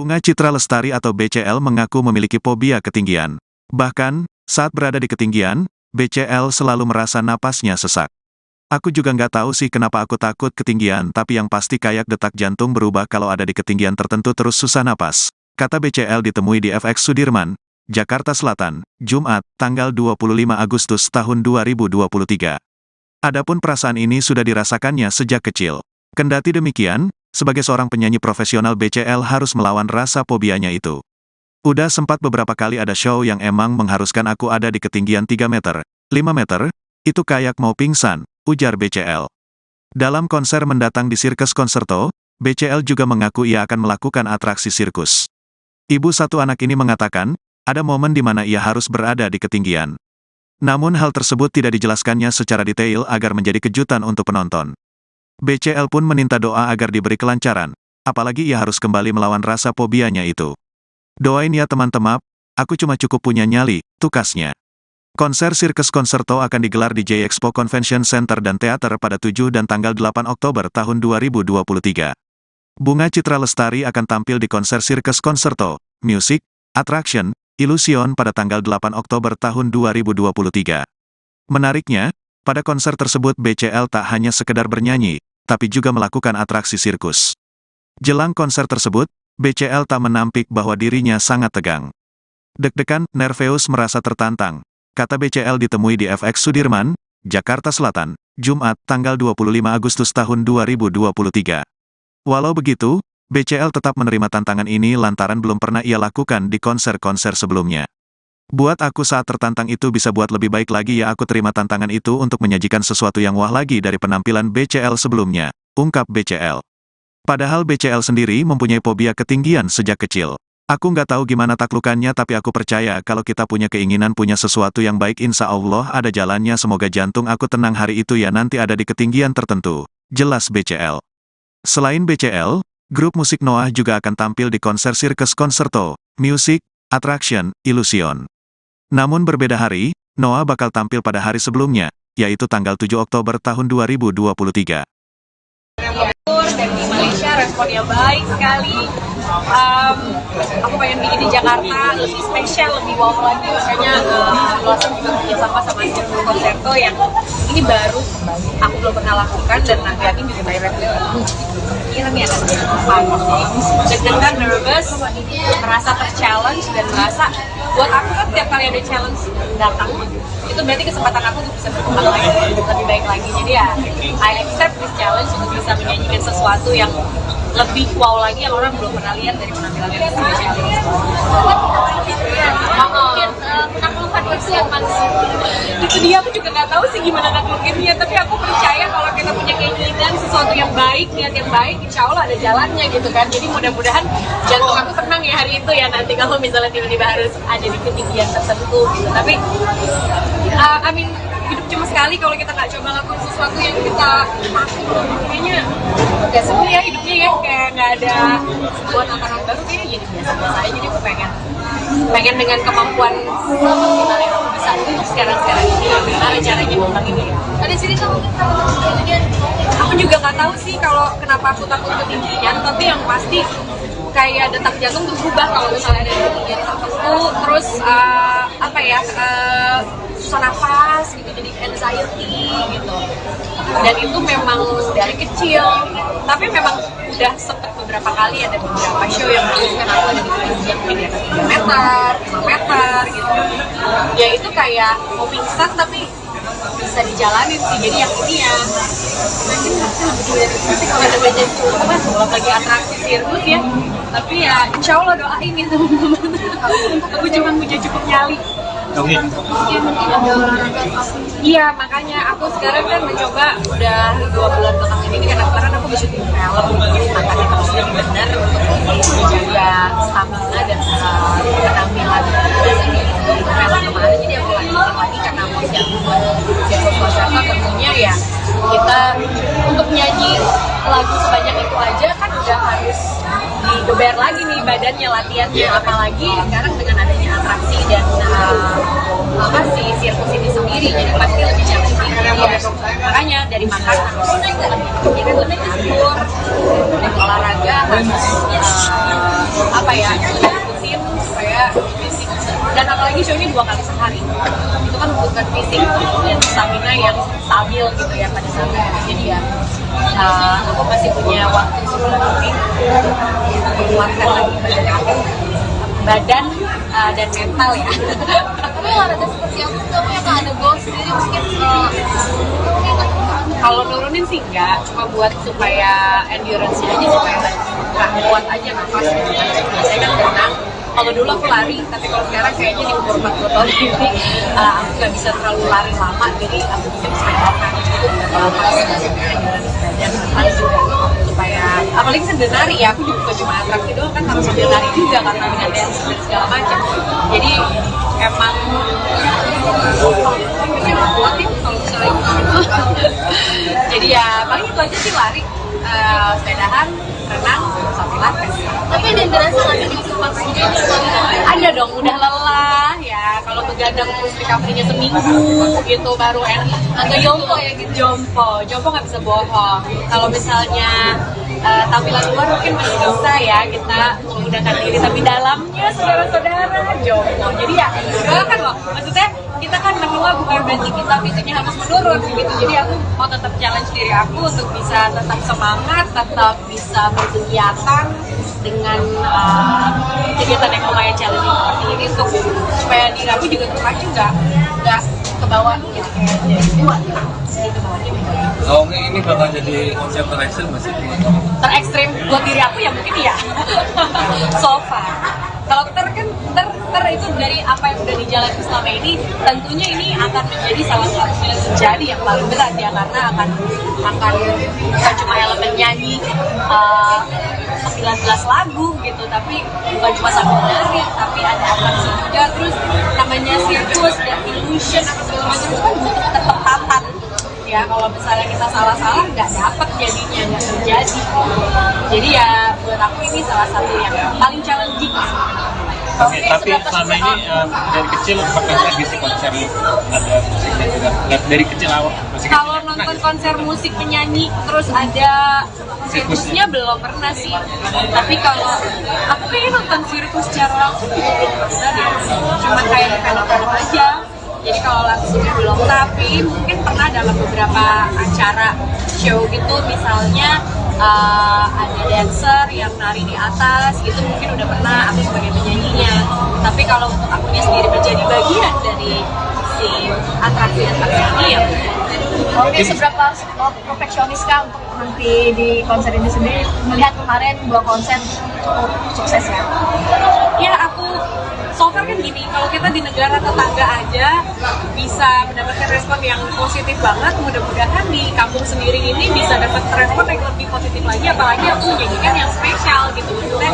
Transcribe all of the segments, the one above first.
Bunga Citra Lestari atau BCL mengaku memiliki fobia ketinggian. Bahkan, saat berada di ketinggian, BCL selalu merasa napasnya sesak. Aku juga nggak tahu sih kenapa aku takut ketinggian, tapi yang pasti kayak detak jantung berubah kalau ada di ketinggian tertentu terus susah napas. Kata BCL ditemui di FX Sudirman, Jakarta Selatan, Jumat, tanggal 25 Agustus tahun 2023. Adapun perasaan ini sudah dirasakannya sejak kecil. Kendati demikian, sebagai seorang penyanyi profesional BCL harus melawan rasa fobianya itu. Udah sempat beberapa kali ada show yang emang mengharuskan aku ada di ketinggian 3 meter, 5 meter, itu kayak mau pingsan, ujar BCL. Dalam konser mendatang di Sirkus Concerto, BCL juga mengaku ia akan melakukan atraksi sirkus. Ibu satu anak ini mengatakan, ada momen di mana ia harus berada di ketinggian. Namun hal tersebut tidak dijelaskannya secara detail agar menjadi kejutan untuk penonton. BCL pun meminta doa agar diberi kelancaran, apalagi ia harus kembali melawan rasa fobianya itu. Doain ya teman-teman, aku cuma cukup punya nyali, tukasnya. Konser Sirkus Concerto akan digelar di J-Expo Convention Center dan Theater pada 7 dan tanggal 8 Oktober tahun 2023. Bunga Citra Lestari akan tampil di konser Sirkus Concerto, Music, Attraction, Illusion pada tanggal 8 Oktober tahun 2023. Menariknya, pada konser tersebut BCL tak hanya sekedar bernyanyi, tapi juga melakukan atraksi sirkus. Jelang konser tersebut, BCL tak menampik bahwa dirinya sangat tegang. Deg-degan, nerveus merasa tertantang, kata BCL ditemui di FX Sudirman, Jakarta Selatan, Jumat, tanggal 25 Agustus tahun 2023. Walau begitu, BCL tetap menerima tantangan ini lantaran belum pernah ia lakukan di konser-konser sebelumnya. Buat aku saat tertantang itu bisa buat lebih baik lagi ya, aku terima tantangan itu untuk menyajikan sesuatu yang wah lagi dari penampilan BCL sebelumnya, ungkap BCL. Padahal BCL sendiri mempunyai fobia ketinggian sejak kecil. Aku nggak tahu gimana taklukannya, tapi aku percaya kalau kita punya keinginan punya sesuatu yang baik, insya Allah ada jalannya. Semoga jantung aku tenang hari itu ya, nanti ada di ketinggian tertentu, jelas BCL. Selain BCL, grup musik Noah juga akan tampil di konser Sirkus Concerto, Music, Attraction, Illusion. Namun berbeda hari, Noah bakal tampil pada hari sebelumnya, yaitu tanggal 7 Oktober tahun 2023. Dan di Malaysia responnya baik sekali. Aku pengen bikin di Jakarta lebih spesial, lebih wow lagi. Makanya Blossom juga bikin sama Sirkus Concerto yang ini baru aku belum pernah lakukan, dan nanti yakin juga Thailand kira nih akan jadi apa. Deg-degan, nervous, merasa ter-challenge, dan merasa buat aku kan tiap kali ada challenge datang itu berarti kesempatan aku untuk bisa berkembang lagi, lebih baik lagi. Jadi ya I accept this challenge untuk bisa menyanyikan sesuatu yang lebih wow lagi yang orang belum pernah lihat dari penampilan yang spesial ini. Menaklukkan usia Mas. Itu dia, aku juga nggak tahu sih gimana naklukinnya, tapi aku percaya kalau kita punya keinginan sesuatu yang baik, niat yang baik, insya Allah ada jalannya gitu kan. Jadi mudah-mudahan jantung aku tenang ya hari itu ya, nanti kalau misalnya tiba-tiba harus ada di ketinggian tertentu gitu. Tapi hidup cuma sekali, kalau kita nggak coba lakukan sesuatu yang kita takut, kayaknya udah seru ya hidupnya ya, kayak nggak ada buat tantangan baru, kayaknya jadi biasa-biasa aja. Jadi aku pengen dengan kemampuan maksimal yang aku bisa untuk sekarang ini, gimana caranya tentang ini. Ada sini sama ketinggian. Aku juga nggak tahu sih kalau kenapa aku takut ketinggian, tapi yang pasti kayak detak jantung tuh berubah kalau misalnya ada di ketinggian tertentu, terus susah nafas gitu, jadi anxiety gitu. Dan itu memang dari kecil, tapi memang udah sempet beberapa kali ada beberapa show yang mengharuskan aku ada di ketinggian mungkin 3 meter, 5 meter gitu. Ya itu kayak mau pingsan tapi bisa dijalanin sih. Jadi yang ini ya mungkin lebih dari itu sih kalau ada banyak belum lagi atraksi sirkus ya. Tapi ya insya Allah doain ya teman-teman. Aku cuma punya cukup nyali. Iya, makanya aku sekarang kan mencoba udah 2 bulan belakangan ini, karena kemarin aku bisa syuting film, jadi makanya harus lebih benar untuk menjaga stamina dan penampilan itu film kemarin. Jadi aku lagi karena mau siap suasana, tentunya ya kita untuk nyanyi lagu sebanyak itu aja kan udah harus digeber lagi nih badannya, latihannya, apalagi sekarang dengan adanya atraksi dan si sirkus ini sendiri, jadi pasti lebih challenging ya. Makanya dari makan harus lebih teratur, dari olahraga harus apa ya, ikutin supaya fisik. Dan apalagi show-nya 2 kali sehari, itu kan membutuhkan fisik dan stamina yang stabil gitu ya pada saat itu. Jadi ya aku masih punya waktu sebelum ini untuk menguatkan lagi badan dan mental ya. Tapi olahraga seperti aku kamu yang nggak ada goal sendiri mungkin Kalau nurunin sih enggak, cuma buat supaya endurance-nya aja, supaya nggak kuat aja nafas gitu kan. Biasanya kan berenang, kalau dulu aku lari, tapi kalau sekarang kayaknya di umur 40 tahun ini aku nggak bisa terlalu lari lama, jadi aku bikin sepedahan itu buat nafas, endurance badan, mental juga supaya, apalagi sambil nari ya, aku juga bukan cuma atraksi doang kan, harus sambil nari juga karena dengan dance dan segala macam. Jadi emang kuatin kalau misalnya jadi ya paling itu aja sih, lari, sepedahan, renang, sambil latih. tapi ada yang berasa nggak sih sempat juga Ada dong, udah lelah ya, kalau begadang terus recovery-nya seminggu gitu baru enak. Agak jompo ya gitu. Jompo nggak bisa bohong. Kalau misalnya tampilan luar mungkin masih bisa ya kita menggunakan diri, tapi dalamnya saudara-saudara jompo. Jadi ya kan loh, maksudnya kita kan menua bukan berarti kita fisiknya harus menurun gitu. Jadi aku mau tetap challenge diri aku untuk bisa tetap semangat, tetap bisa berkegiatan dengan kegiatan yang lumayan challenging seperti ini, untuk supaya diri aku juga terpacu, nggak ke bawah gitu, kayak jadi kuat gitu bawahnya. Oh, ini bakal jadi konsep terekstrim masih Terekstrim buat diri aku ya mungkin ya. So far. Kalau ter itu dari apa yang udah dijalani selama ini, tentunya ini akan menjadi salah satu yang menjadi yang paling berat ya, karena akan bukan cuma elemen nyanyi 19 lagu gitu, tapi bukan cuma sambil menari, tapi ada atraksi juga, terus namanya sirkus dan illusion apa segala macam itu kan butuh ketepatan ya. Kalau misalnya kita salah-salah nggak dapet jadinya, nggak terjadi. Jadi ya buat aku ini salah satu yang paling challenging. Oke, tapi selama ini dari kecil pernah nggak ngisi konser ada musiknya juga? Nggak, dari kecil awal masih kecil. Kalau nonton konser musik penyanyi terus ada sirkusnya belum pernah sih. Tapi kalau aku pengen nonton sirkus secara langsung juga belum pernah deh. Cuma kayak di film-film aja. Jadi kalau langsungnya belum, tapi mungkin pernah dalam beberapa acara show gitu, misalnya ada dancer yang nari di atas gitu, mungkin udah pernah aku sebagai penyanyinya. Tapi kalau untuk akunya sendiri menjadi bagian dari si atraksi ini ya. Oke, seberapa perfeksionis kah untuk nanti di konser ini sendiri? Melihat kemarin 2 konser cukup sukses ya. Ya aku so far kan gini, kalau kita di negara tetangga aja bisa mendapatkan respon yang positif banget, mudah-mudahan di kampung sendiri ini bisa dapat respon yang lebih positif lagi, apalagi aku menyanyikan yang spesial gitu. Maksudnya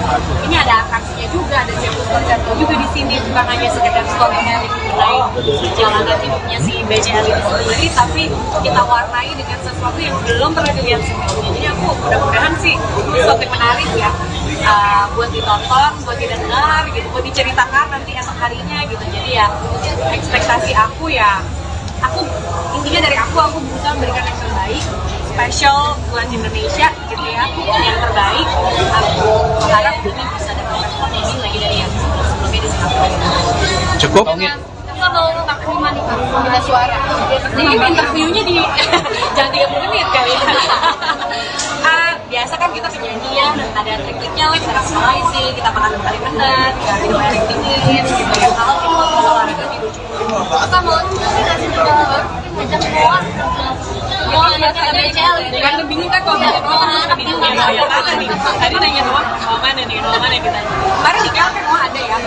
ini ada atraksinya juga, ada sirkus konser juga di sini, bukan hanya sekedar storytelling mengenai perjalanan hidupnya si BCL ini sendiri, tapi kita warnai dengan sesuatu yang belum pernah dilihat sebelumnya. Jadi aku mudah-mudahan sih ini sesuatu yang menarik ya, buat ditonton, buat didengar gitu, buat diceritakan nanti esok harinya gitu. Jadi ya ekspektasi aku ya, intinya dari aku berusaha memberikan yang terbaik, special buat Indonesia gitu ya, yang terbaik. Aku harap ini bisa dapat respon yang ini lagi dari yang sebelumnya di Singapura. Cukup? Kita mau takdim nih Kak, pembina suara. Jadi interviewnya di jangan 30 menit kali ya. Biasa kan kita penyanyi ya, ada trik-triknya lah, kita rasionalisasi, kita makan kali benar, kita minum air dingin gitu ya. Kalau kita mau olahraga tidur cukup. Kita mau nanti kasih juga ngajak keluar. Mau ngajak BCL gitu ya. Kan bingung kan kalau nanya doang kan suka bingung ya, mau yang mana nih. Tadi nanya doang mau mana nih, mau mana kita. Kemarin di KL kan mau ada ya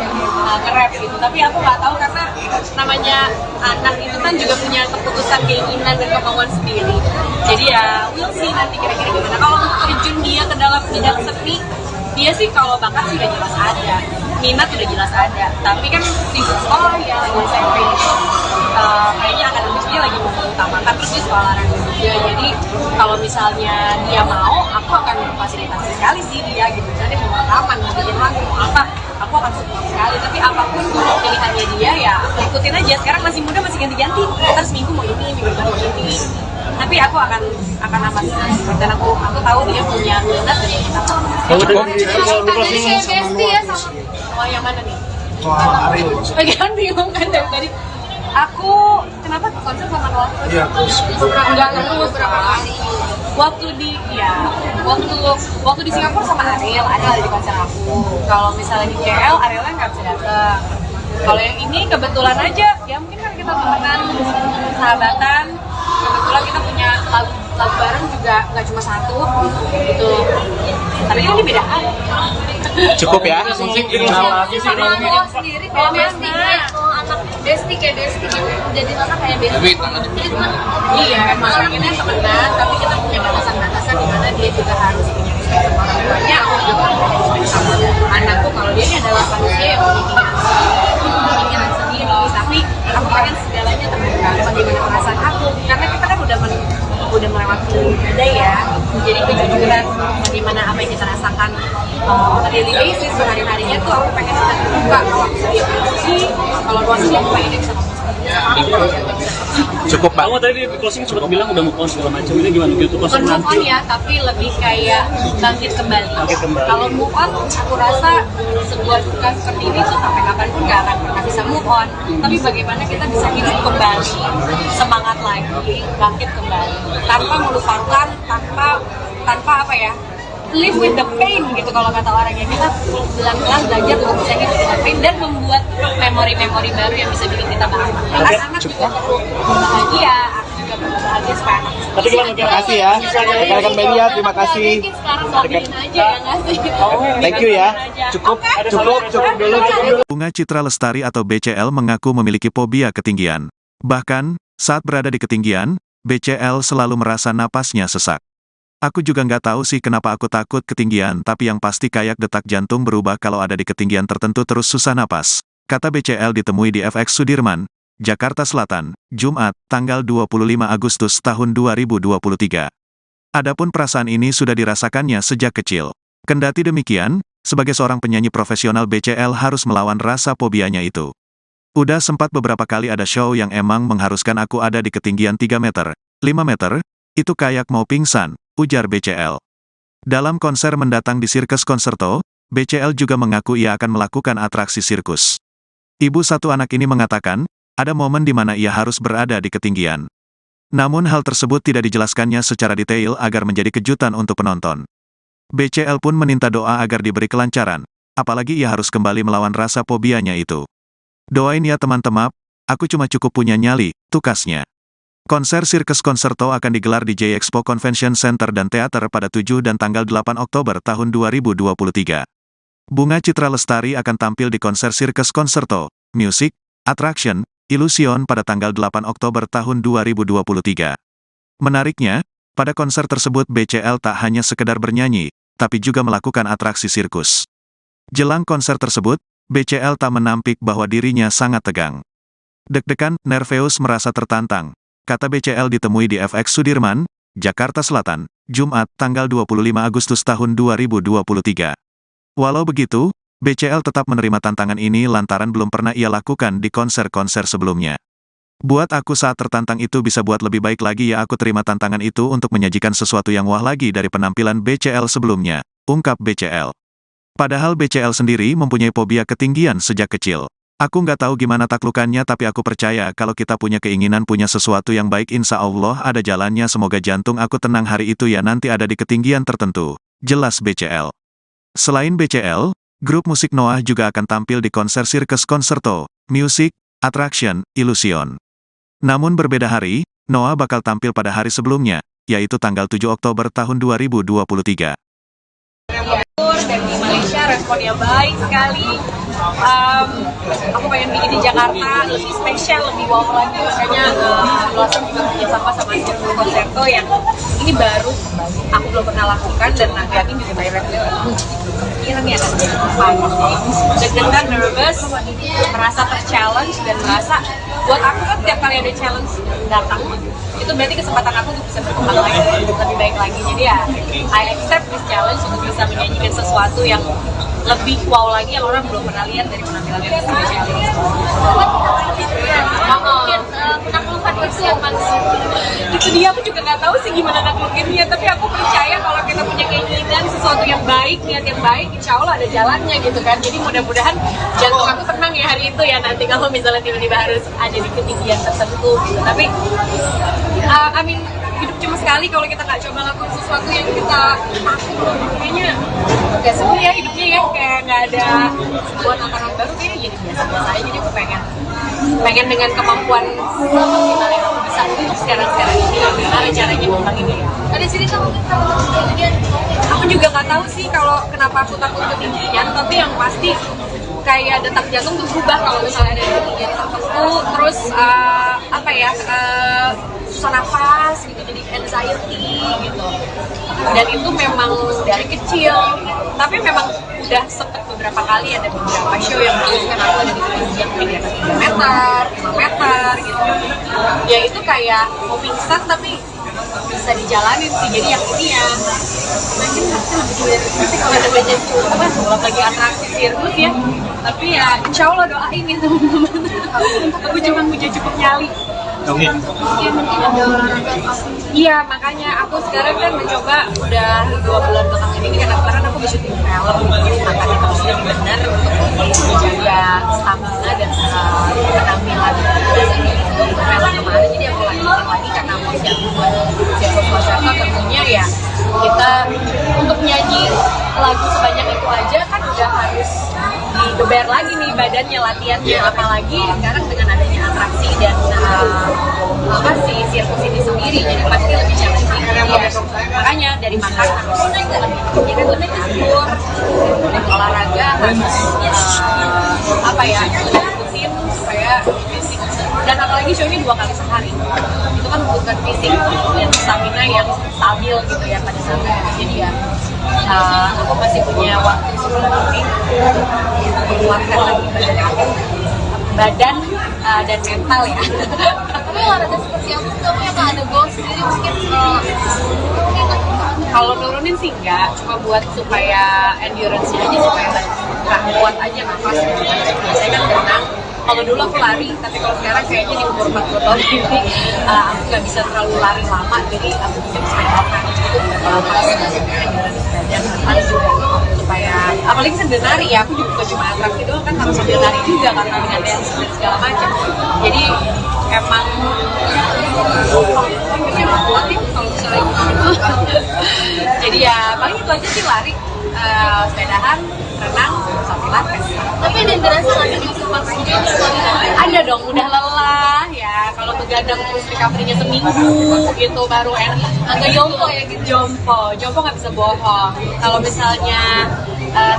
nge-rap gitu, tapi aku nggak tahu karena namanya anak itu kan juga punya keputusan, keinginan dan kemauan sendiri. Jadi ya we'll see nanti kira-kira gimana. Kalau terjun dia ke dalam bidang seni, dia sih kalau bakat sih udah jelas ada, minat udah jelas ada, tapi kan di sekolah ya lagi SMP kayaknya akademis dia lagi mengutamakan, terus dia sekolah olahraga juga. Jadi kalau misalnya dia mau, aku akan memfasilitasi sekali sih dia gitu. Misalnya mau rekaman, mau bikin lagu, mau apa, aku akan support sekali. Tapi apapun pilihannya dia ya aku ikutin aja. Sekarang masih muda, masih ganti-ganti, ntar seminggu mau ini, minggu depan mau ini. tapi aku akan apa dan aku tahu dia punya minat dan kita Kalau tadi Kayak bestie ya sama mau yang mana nih? Bagian bingung kan dari tadi. Aku kenapa konser sama Noah terus? Iya. Enggak terus berapa kali. Waktu di Singapura sama Ariel ada di konser aku. Kalau misalnya di KL, Arielnya nggak bisa datang. Kalau yang ini kebetulan aja, ya mungkin kan kita temenan, sahabatan. Kebetulan kita punya lagu bareng juga nggak cuma satu gitu. Tapi ini beda hal. Cukup ya. musik kenal lagi sih sama ini. Noah sendiri kayak bestie kayak anak bestie kayak bestie gitu. Jadi anak kayak bestie. Treatment. Iya, emang pengennya temenan, tapi kita punya batasan-batasan di mana dia juga harus punya respect sama orang tuanya, aku juga punya respect sama anakku kalau dia ini adalah manusia yang punya keinginan sendiri, tapi aku pengen segalanya terbuka bagaimana perasaan aku, karena kita kan udah melewati ada ya, jadi kejujuran bagaimana apa yang kita rasakan daily basis, sehari-harinya tuh aku pengen kita terbuka, kalau aku sedih aku sedih, kalau luas sedih aku pengen bisa ngomong Cukup Pak. Kamu tadi di closing sempat bilang udah move on segala macam, ini gimana gitu? Pas bukan move nanti on ya, tapi lebih kayak bangkit kembali. Kalau move on, aku rasa sebuah duka seperti ini tuh sampai kapanpun gak akan pernah bisa move on. Tapi bagaimana kita bisa hidup kembali, semangat lagi, bangkit kembali, tanpa melupakan, tanpa apa ya? Live with the pain gitu kalau kata orangnya, kita pelan-pelan belajar untuk bisa hidup dengan pain dan membuat memori-memori baru yang bisa bikin kita bahagia. Anak juga perlu bahagia, aku juga perlu bahagia supaya anak bisa. Tapi gimana Terima kasih ya. Rekan-rekan media, terima kasih. Mungkin sekarang bagiin aja ya nggak sih? Thank you ya. Cukup dulu. Bunga Citra Lestari atau BCL mengaku memiliki fobia ketinggian. Bahkan, saat berada di ketinggian, BCL selalu merasa napasnya sesak. Aku juga nggak tahu sih kenapa aku takut ketinggian, tapi yang pasti kayak detak jantung berubah kalau ada di ketinggian tertentu terus susah napas. Kata BCL ditemui di FX Sudirman, Jakarta Selatan, Jumat, tanggal 25 Agustus tahun 2023. Adapun perasaan ini sudah dirasakannya sejak kecil. Kendati demikian, sebagai seorang penyanyi profesional BCL harus melawan rasa fobianya itu. Udah sempat beberapa kali ada show yang emang mengharuskan aku ada di ketinggian 3 meter, 5 meter, itu kayak mau pingsan, ujar BCL. Dalam konser mendatang di Sirkus Concerto, BCL juga mengaku ia akan melakukan atraksi sirkus. Ibu satu anak ini mengatakan, ada momen di mana ia harus berada di ketinggian. Namun hal tersebut tidak dijelaskannya secara detail agar menjadi kejutan untuk penonton. BCL pun meminta doa agar diberi kelancaran, apalagi ia harus kembali melawan rasa fobianya itu. Doain ya teman-teman, aku cuma cukup punya nyali, tukasnya. Konser Sirkus Concerto akan digelar di J-Expo Convention Center dan Theater pada 7 dan tanggal 8 Oktober tahun 2023. Bunga Citra Lestari akan tampil di konser Sirkus Concerto, Music, Attraction, Illusion pada tanggal 8 Oktober tahun 2023. Menariknya, pada konser tersebut BCL tak hanya sekedar bernyanyi, tapi juga melakukan atraksi sirkus. Jelang konser tersebut, BCL tak menampik bahwa dirinya sangat tegang. Deg-degan, nerveus merasa tertantang, kata BCL ditemui di FX Sudirman, Jakarta Selatan, Jumat, tanggal 25 Agustus tahun 2023. Walau begitu, BCL tetap menerima tantangan ini lantaran belum pernah ia lakukan di konser-konser sebelumnya. Buat aku saat tertantang itu bisa buat lebih baik lagi ya, aku terima tantangan itu untuk menyajikan sesuatu yang wah lagi dari penampilan BCL sebelumnya, ungkap BCL. Padahal BCL sendiri mempunyai fobia ketinggian sejak kecil. Aku nggak tahu gimana taklukannya, tapi aku percaya kalau kita punya keinginan punya sesuatu yang baik, insya Allah ada jalannya. Semoga jantung aku tenang hari itu ya, nanti ada di ketinggian tertentu, jelas BCL. Selain BCL, grup musik Noah juga akan tampil di konser Sirkus Concerto, Music, Attraction, Illusion. Namun berbeda hari, Noah bakal tampil pada hari sebelumnya, yaitu tanggal 7 Oktober tahun 2023. Dan di Malaysia responnya baik sekali. Aku pengen bikin di Jakarta lebih spesial, lebih wow lagi, makanya Blossom juga punya sama Sirkus Concerto yang ini baru aku belum pernah lakukan, dan nanti yakin juga direct kira nih akan jadi apa. Deg-degan, nervous, merasa ter-challenge, dan merasa buat aku kan tiap kali ada challenge datang itu berarti kesempatan aku untuk bisa berkembang lagi, lebih baik lagi. Jadi ya I accept this challenge untuk bisa menyanyikan sesuatu yang lebih wow lagi yang orang belum pernah lihat dari penampilan dari spesial ini. Mungkin penaklukan itu yang paling Itu dia, aku juga nggak tahu sih gimana naklukinnya, tapi aku percaya kalau kita punya keinginan sesuatu yang baik, niat yang baik, insya Allah ada jalannya gitu kan. Jadi mudah-mudahan jantung aku tenang ya hari itu ya, nanti kalau misalnya tiba-tiba harus ada di ketinggian tertentu gitu. Tapi hidup cuma sekali, kalau kita nggak coba lakukan sesuatu yang kita kayaknya nggak seru ya hidupnya ya, kayak nggak ada sebuah tantangan baru, kayaknya jadi biasa-biasa aja. Jadi aku pengen dengan kemampuan maksimal yang aku bisa untuk sekarang ini, gimana caranya ngembang ini. ada cerita mungkin kalau kemudian Aku juga nggak tahu sih kalau kenapa aku takut ketinggian, tapi yang pasti kayak detak jantung tuh berubah kalau misalnya ada ketinggian tertentu, terus susah nafas gitu, jadi anxiety gitu. Dan itu memang dari kecil, tapi memang udah sempet beberapa kali ada beberapa show yang mengharuskan aku ada di ketinggian di atas 3 meter, 5 meter gitu. Ya itu kayak mau pingsan tapi bisa dijalanin sih. Jadi yang ini ya mungkin nanti kalau ada budget kalau lagi atraksi sirkus ya, tapi ya insya Allah doain ya teman-teman. Aku cuma punya cukup nyali. Mungkin mungkin ada olahraga Iya, makanya aku sekarang kan mencoba udah 2 bulan belakangan ini, karena kemarin aku bisa syuting film, jadi makanya harus yang benar untuk menjaga stamina dan penampilan untuk film kemarin. Jadi aku lagi karena mau siapin buat sirkus masyarakat, tentunya ya kita untuk nyanyi lagu sebanyak itu aja kan udah harus digeber lagi nih badannya, latihannya, apalagi sekarang dengan adanya atraksi dan si sirkus ini sendiri, jadi pasti lebih challenging ya. Makanya dari makan harus lebih atur, dari olahraga harus ikutin supaya fisik, dan apalagi show-nya 2 kali sehari, itu kan membutuhkan fisik dan stamina yang stabil gitu ya pada saat itu. Jadi ya aku masih punya waktu sebelum ini untuk menguatkan lagi badan dan mental ya. tapi olahraga seperti apa kamu yang ada goals sendiri mungkin Kalau nurunin sih enggak, cuma buat supaya endurance-nya aja, supaya kuat aja nafas. Biasanya kan berenang, kalau dulu aku lari, tapi kalau sekarang kayaknya di umur 40 tahun ini aku nggak bisa terlalu lari lama, jadi aku bikin sepeda itu endurance badan paling juga, supaya apalagi sambil nari ya, aku juga bukan cuma atraksi doang kan, harus sambil nari juga karena dengan dance dan segala macam. Jadi emang kuat ya kalau misalnya jadi ya paling itu aja sih, lari, sepedahan, renang, sama pilates. tapi ada yang terasa nggak sih super sendiri Ada dong, udah lelah ya, kalau begadang terus recovery-nya seminggu gitu baru enak. Agak jompo ya gitu, jompo nggak bisa bohong. Kalau misalnya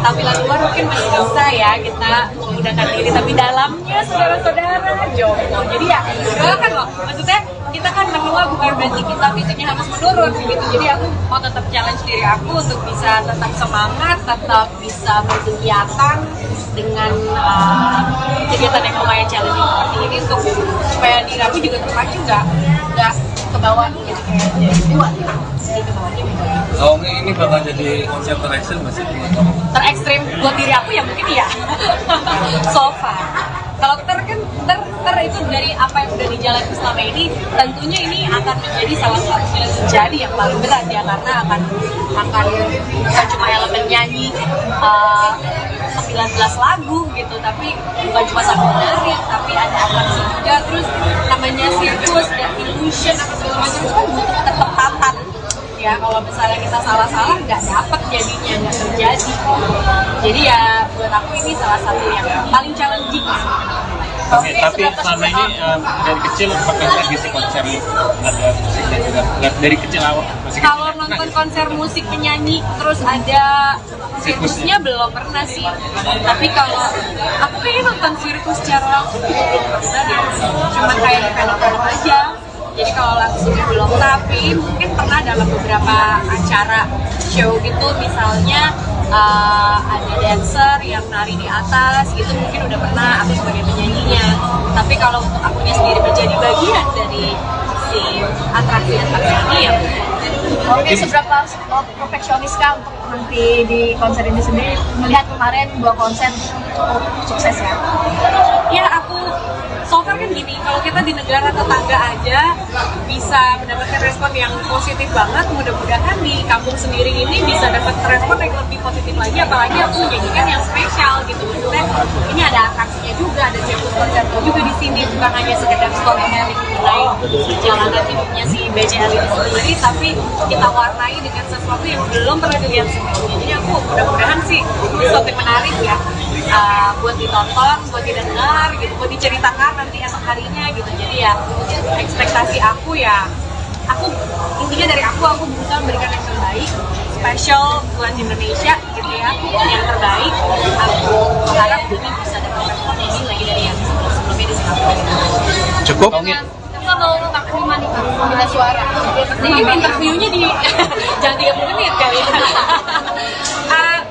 tampilan luar mungkin masih bisa ya kita menggunakan diri, tapi dalamnya saudara-saudara jompo. Jadi ya kan loh, maksudnya kita kan menua bukan berarti kita fisiknya harus menurun gitu. Jadi aku mau tetap challenge diri aku untuk bisa tetap semangat, tetap bisa berkegiatan dengan kegiatan yang lumayan challenging seperti ini, untuk supaya diri aku juga terpacu, nggak ke bawah gitu, kayak jadi kuat gitu. Jadi ke bawahnya beda. Oh, ini bakal jadi konsep terekstrim masih Terekstrim buat diri aku ya mungkin ya. So far. Kalau ter itu dari apa yang udah dijalani selama ini, tentunya ini akan menjadi salah satu jadi yang paling berat ya, karena akan bukan cuma elemen nyanyi 19 lagu gitu, tapi bukan cuma sambil menari, tapi ada atraksi juga, terus namanya sirkus dan illusion apa segala macam itu kan butuh ketepatan ya. Kalau misalnya kita salah-salah nggak dapet jadinya, nggak terjadi. Jadi ya buat aku ini salah satu yang paling challenging. Oke, tapi selama ini dari kecil pernah nggak ngisi konser lu? Ada musiknya juga? Nggak dari kecil awal? Masih kecil? Kalau nonton konser musik penyanyi terus ada sirkusnya belum pernah sih. Tapi kalau aku pengen nonton sirkus secara langsung belum pernah deh. Cuma kayak di film-film aja. Jadi kalau langsungnya belum, tapi mungkin pernah dalam beberapa acara show gitu, misalnya ada dancer yang nari di atas gitu, mungkin udah pernah aku sebagai penyanyinya. Tapi kalau untuk akunya sendiri menjadi bagian dari si atraksi ini ya Oke, seberapa perfeksionis kah untuk nanti di konser ini sendiri? Melihat kemarin 2 konser cukup sukses ya. Ya aku so far kan gini, kalau kita di negara tetangga aja bisa mendapatkan respon yang positif banget, mudah-mudahan di kampung sendiri ini bisa dapat respon yang lebih positif lagi, apalagi aku menyanyikan yang spesial gitu. Maksudnya ini ada atraksinya juga, ada sirkus konserto juga di sini, bukan hanya sekedar storytelling mengenai perjalanan hidupnya si BCL ini sendiri, tapi kita warnai dengan sesuatu yang belum pernah dilihat sebelumnya. Jadi aku mudah-mudahan sih sesuatu yang menarik ya, buat ditonton, buat didengar gitu, buat diceritakan nanti esok harinya gitu. Jadi ya ekspektasi aku ya, aku intinya dari aku berusaha memberikan yang terbaik, special buat Indonesia gitu ya, yang terbaik. Aku harap ini bisa dapat respon ini lagi dari yang sebelumnya di Singapura. Cukup. Kita mau makan di mana Kak? Pembina suara. Jadi interviewnya di jangan 30 menit kali ya.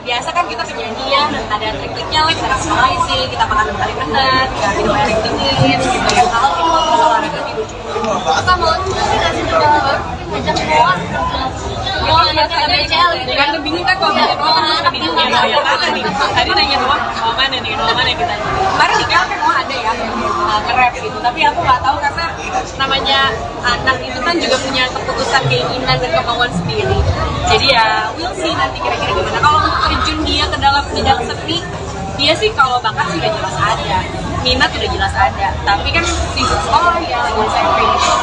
Biasa kan kita penyanyian, ada trik-triknya lah, kita rasionalisasi, kita makan kali benar, kita minum air yang dingin, gitu ya. Kalau itu mau olahraga tidur cukup. Kita mau juga sih kasih coba ngajak keluar. Lihat ada BCL gitu kan, bingung kan kalau nanya doang kan bingung ya, yang mana nih? Tadi nanya doang, mau mana nih, mau mana kita. Kemarin di kan mau ada ya, nge-rap gitu, tapi aku nggak tahu karena namanya anak itu kan juga punya keputusan keinginan dan kemauan sendiri. Jadi ya, we'll see nanti kira-kira gimana. Kalau terjun dia ke dalam bidang seni, dia sih kalau bakat sih udah jelas ada, minat udah jelas ada. Tapi kan di sekolah ya, lagi SMP itu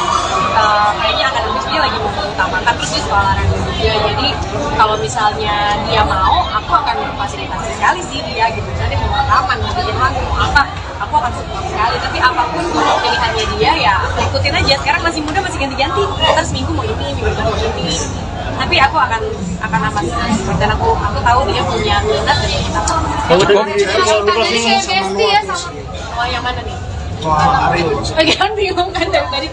kayaknya akademisnya lagi mengutamakan, terus dia sekolah olahraga juga. Jadi kalau misalnya dia mau, aku akan memfasilitasi sekali sih dia gitu. Misalnya dia mau rekaman, mau bikin lagu, mau apa, aku akan support sekali. Tapi apapun pilihannya dia ya aku ikutin aja. Sekarang masih muda, masih ganti-ganti, terus minggu mau ini, minggu depan mau ini. Tapi aku akan amati dan aku tahu dia punya minat dan kita tahu. Tadi kayak besti ya sama. Oh yang mana nih? Bagian bingung kan dari tadi.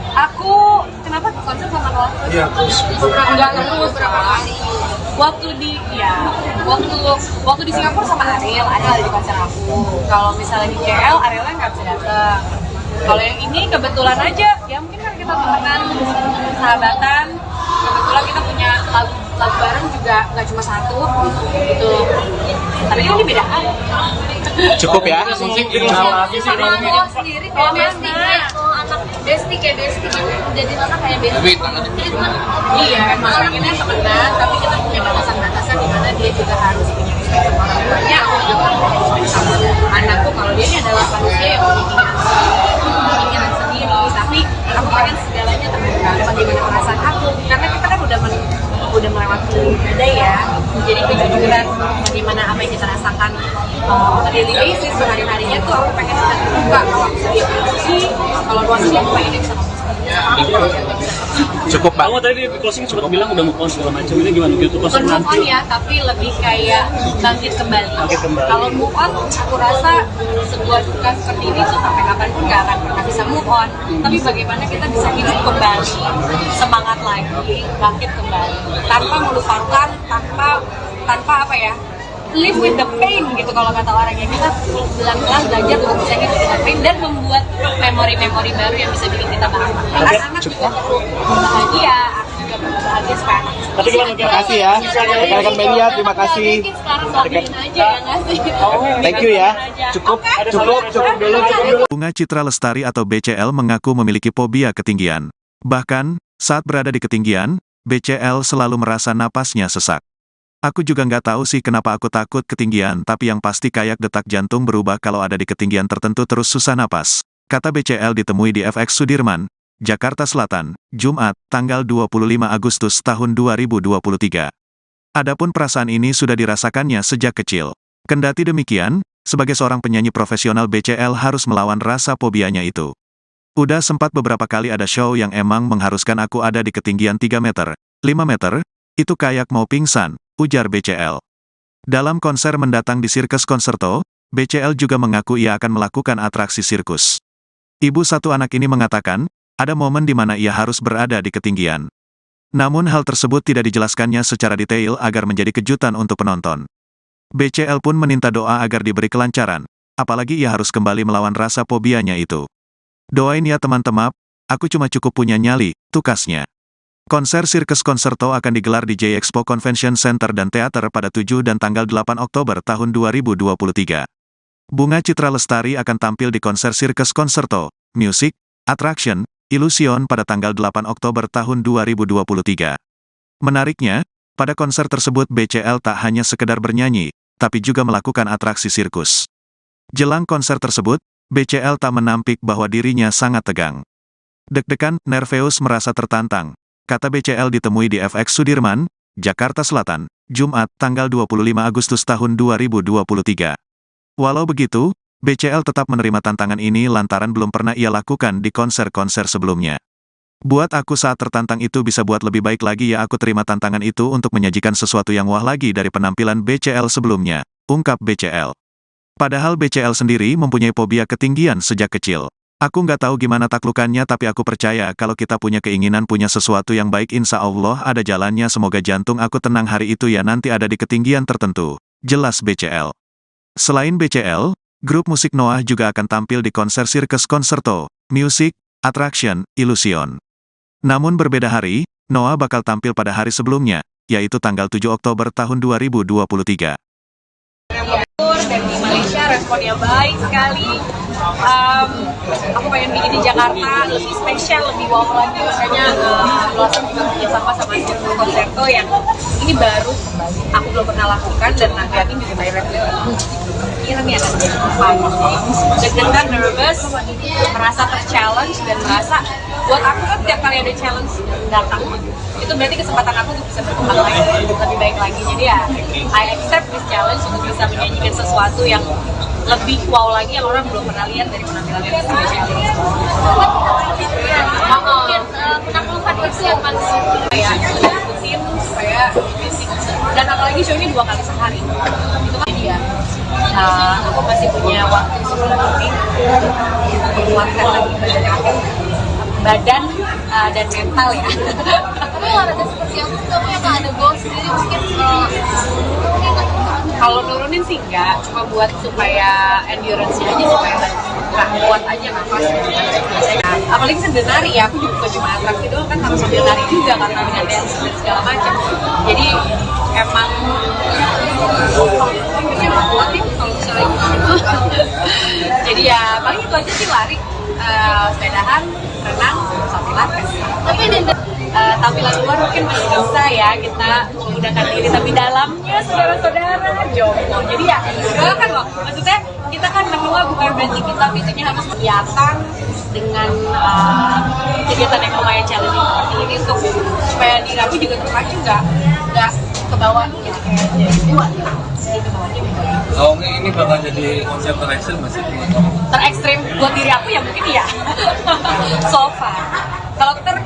Aku kenapa konser sama Noah? Iya, terus enggak terus berapa kali. Waktu di Singapura sama Ariel ada di konser aku. Kalau misalnya di KL, Arielnya nggak bisa datang. Kalau yang ini kebetulan aja, ya mungkin kan kita temenan, sahabatan. Kebetulan kita punya lagu bareng juga nggak cuma satu gitu. Tapi kan ini beda hal. Cukup ya. Sama Noah sendiri kayak besti, anak besti kayak besti gitu. Jadi anak kayak besti. Iya, emang ini temenan, tapi kita punya batasan-batasan di mana dia juga harus punya respect sama orang tuanya, aku juga punya respect sama anakku kalau dia ini adalah manusia yang punya keinginan sendiri. Tapi aku pengen segalanya terbuka bagaimana perasaan aku, karena kita kan udah melewati beda ya. Jadi kejujuran bagaimana apa yang kita rasakan daily basis sehari-harinya tuh aku pengen kita terbuka. Kalau aku sedih kalau luas sedih aku pengen dia bisa ngomong Cukup, Pak. Kamu tadi di closing sempat bilang udah move on segala macam, ini gimana gitu? bukan move on ya, tapi lebih kayak bangkit kembali. Kalau move on, aku rasa sebuah duka seperti ini tuh sampai kapanpun gak akan pernah bisa move on. Tapi bagaimana kita bisa hidup kembali, semangat lagi, bangkit kembali, tanpa melupakan, tanpa apa ya, live with the pain gitu kalau kata orangnya. Kita pelan-pelan belajar untuk bisa hidup dengan pain dan membuat memori-memori baru yang bisa bikin kita bahagia. Anak-anak juga perlu bahagia, aku juga perlu bahagia supaya anak bisa. Tapi gimana? Terima kasih ya. Rekan-rekan media, terima kasih. Mungkin sekarang bagiin aja ya nggak sih? Thank you ya. Cukup dulu. Bunga Citra Lestari atau BCL mengaku memiliki fobia ketinggian. Bahkan, saat berada di ketinggian, BCL selalu merasa napasnya sesak. Aku juga nggak tahu sih kenapa aku takut ketinggian, tapi yang pasti kayak detak jantung berubah kalau ada di ketinggian tertentu terus susah napas. Kata BCL ditemui di FX Sudirman, Jakarta Selatan, Jumat, tanggal 25 Agustus tahun 2023. Adapun perasaan ini sudah dirasakannya sejak kecil. Kendati demikian, sebagai seorang penyanyi profesional BCL harus melawan rasa fobianya itu. Udah sempat beberapa kali ada show yang emang mengharuskan aku ada di ketinggian 3 meter, 5 meter, itu kayak mau pingsan, ujar BCL. Dalam konser mendatang di Sirkus Konserto, BCL juga mengaku ia akan melakukan atraksi sirkus. Ibu satu anak ini mengatakan, ada momen di mana ia harus berada di ketinggian. Namun hal tersebut tidak dijelaskannya secara detail agar menjadi kejutan untuk penonton. BCL pun meminta doa agar diberi kelancaran, apalagi ia harus kembali melawan rasa fobianya itu. Doain ya teman-teman, aku cuma cukup punya nyali, tukasnya. Konser Sirkus Concerto akan digelar di J-Expo Convention Center dan Theater pada 7 dan tanggal 8 Oktober tahun 2023. Bunga Citra Lestari akan tampil di konser Sirkus Concerto, Music, Attraction, Illusion pada tanggal 8 Oktober tahun 2023. Menariknya, pada konser tersebut BCL tak hanya sekedar bernyanyi, tapi juga melakukan atraksi sirkus. Jelang konser tersebut, BCL tak menampik bahwa dirinya sangat tegang. Deg-degan, nerveus merasa tertantang, kata BCL ditemui di FX Sudirman, Jakarta Selatan, Jumat, tanggal 25 Agustus tahun 2023. Walau begitu, BCL tetap menerima tantangan ini lantaran belum pernah ia lakukan di konser-konser sebelumnya. Buat aku saat tertantang itu bisa buat lebih baik lagi ya, aku terima tantangan itu untuk menyajikan sesuatu yang wah lagi dari penampilan BCL sebelumnya, ungkap BCL. Padahal BCL sendiri mempunyai fobia ketinggian sejak kecil. Aku nggak tahu gimana taklukannya, tapi aku percaya kalau kita punya keinginan punya sesuatu yang baik, insya Allah ada jalannya. Semoga jantung aku tenang hari itu ya, nanti ada di ketinggian tertentu, jelas BCL. Selain BCL, grup musik Noah juga akan tampil di konser Sirkus Concerto, Music, Attraction, Illusion. Namun berbeda hari, Noah bakal tampil pada hari sebelumnya, yaitu tanggal 7 Oktober tahun 2023. Dan di Malaysia responnya baik sekali. Aku pengen bikin di Jakarta lebih spesial, lebih wow lagi. Makanya Blossom juga kerjasama sama Sirkus Concerto yang ini baru aku belum pernah lakukan, dan nanti aku juga direct kira nih ada deg-degan, nervous, merasa ter-challenge dan merasa buat aku kan tiap kali ada challenge datang itu berarti kesempatan aku untuk bisa berkembang lagi, lebih baik lagi. Jadi ya I accept this challenge untuk bisa menyajikan sesuatu yang lebih wow lagi yang orang belum pernah lihat dari penampilan yang spesial ini. Mungkin menaklukkan persiapan Supaya ikutin, supaya basic, dan apalagi show-nya 2 kali sehari. Itu kan dia. Aku masih punya waktu sebelum ini untuk menguatkan lagi badan dan mental ya. tapi olahraga seperti aku kamu yang ada goal sendiri mungkin Kalau nurunin sih enggak, cuma buat supaya endurance-nya aja, supaya nggak kuat aja nafas. Apalagi sambil nari ya, aku juga bukan cuma atraksi doang kan, harus sambil nari juga karena dengan dance dan segala macam. Jadi emang kayaknya emang kuat ya kalau misalnya gitu. Jadi ya paling itu aja sih, lari, sepedahan, renang, sama pilates. tapi Tampilan luar mungkin masih bisa ya kita menggunakan diri, tapi dalamnya saudara-saudara jomblo. Jadi ya doakan loh, maksudnya kita kan menua bukan berarti kita fisiknya harus kelihatan dengan kegiatan yang lumayan challenging seperti ini untuk supaya diri aku juga terpacu, nggak ke bawah gitu kayak jadi kuat gitu bawahnya. Oh, ini bakal jadi konser terekstrim masih? Terekstrim buat diri aku ya mungkin ya. So far. Kalau ter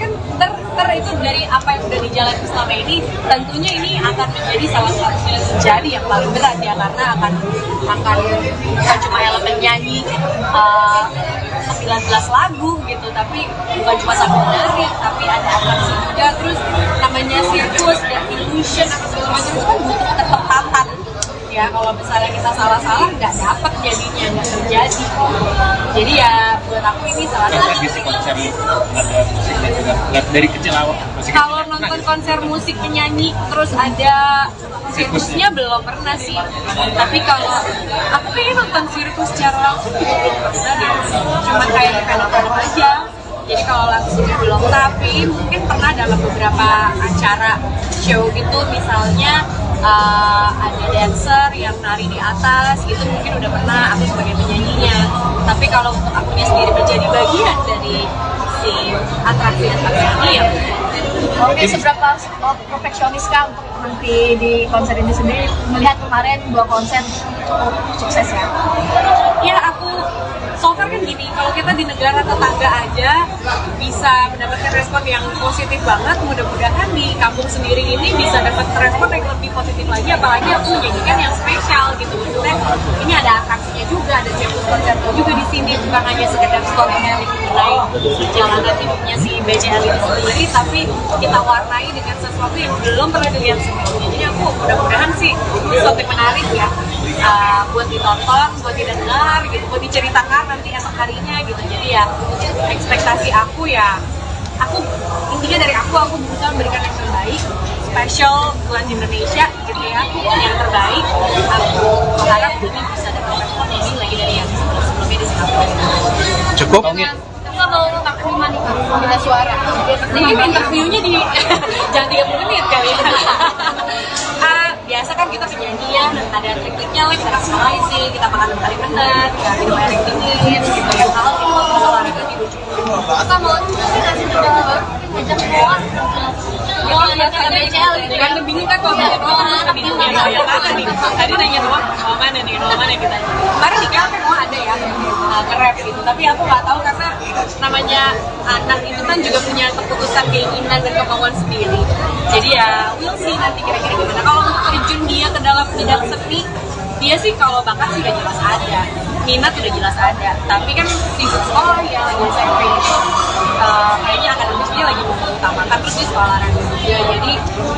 itu dari apa yang udah dijalani selama ini, tentunya ini akan menjadi salah satu yang menjadi yang paling berat ya, karena akan bukan cuma elemen nyanyi 19 lagu gitu, tapi bukan cuma sambil menari, tapi ada atraksi juga, terus namanya sirkus dan illusion apa segala macam itu kan butuh ketepatan ya. Kalau misalnya kita salah-salah nggak dapet jadinya, nggak terjadi. Jadi ya buat aku ini salah satu. Lagi si konser ada musiknya juga. Dari kecil awal. Kalau nonton konser musik penyanyi terus ada sirkusnya belum pernah sih. Tapi kalau aku pengen nonton sirkus secara langsung juga belum pernah deh. Cuma kayak di film-film aja. Jadi kalau langsungnya belum, tapi mungkin pernah dalam beberapa acara show gitu, misalnya ada dancer yang nari di atas gitu, mungkin udah pernah aku sebagai penyanyinya. Tapi kalau untuk akunya sendiri menjadi bagian dari si atraksi ini ya. Oke, seberapa perfeksionis kah untuk nanti di konser ini sendiri? Melihat kemarin 2 konser cukup sukses ya. Ya aku so far kan gini, kalau kita di negara tetangga aja bisa mendapatkan respon yang positif banget, mudah-mudahan di kampung sendiri ini bisa dapat respon yang lebih positif lagi, apalagi aku menyanyikan yang spesial gitu. Maksudnya ini ada atraksinya juga, ada Sirkus Concerto juga di sini, bukan hanya sekedar storytelling mengenai perjalanan hidupnya si BCL ini sendiri, tapi kita warnai dengan sesuatu yang belum pernah dilihat sebelumnya. Jadi aku mudah-mudahan sih sesuatu yang menarik ya, buat ditonton, buat didengar gitu, buat diceritakan nanti esok harinya gitu. Jadi ya ekspektasi aku ya aku intinya dari aku berusaha memberikan yang terbaik, special buat Indonesia gitu ya, yang terbaik. Aku berharap ini bisa dapat respon lebih lagi dari yang sebelumnya di Singapura. Cukup. Kakak mau makan di mana Kak? Minta suara. Jadi interviewnya di jangan 30 menit kali ya. Biasa kan kita penyanyian, ada trik-triknya lah, kita rasionalisasi, kita makan kali benar, kita minum air yang dingin, gitu ya. Kalau itu untuk olahraga tidur cukup. Kakak mau tapi ngasih juga ngajak keluar. Jangan lihat ada BCL gitu ya. Kan bingung kan kalau nanya doang kan bingung ya mau yang mana nih. Tadi nanya doang mau mana nih, mau mana kita. Kemarin di KL kan mau ada ya nge-rap gitu, tapi aku nggak tahu karena namanya anak itu kan juga punya keputusan keinginan dan kemauan sendiri. Jadi ya we'll see nanti kira-kira gimana. Kalau terjun dia ke dalam bidang seni, dia sih kalau bakat sih udah jelas ada, minat udah jelas ada. Tapi kan di sekolah ya lagi SMP itu kayaknya akademisnya lagi mengutamakan, terus di sekolah olahraga juga. Jadi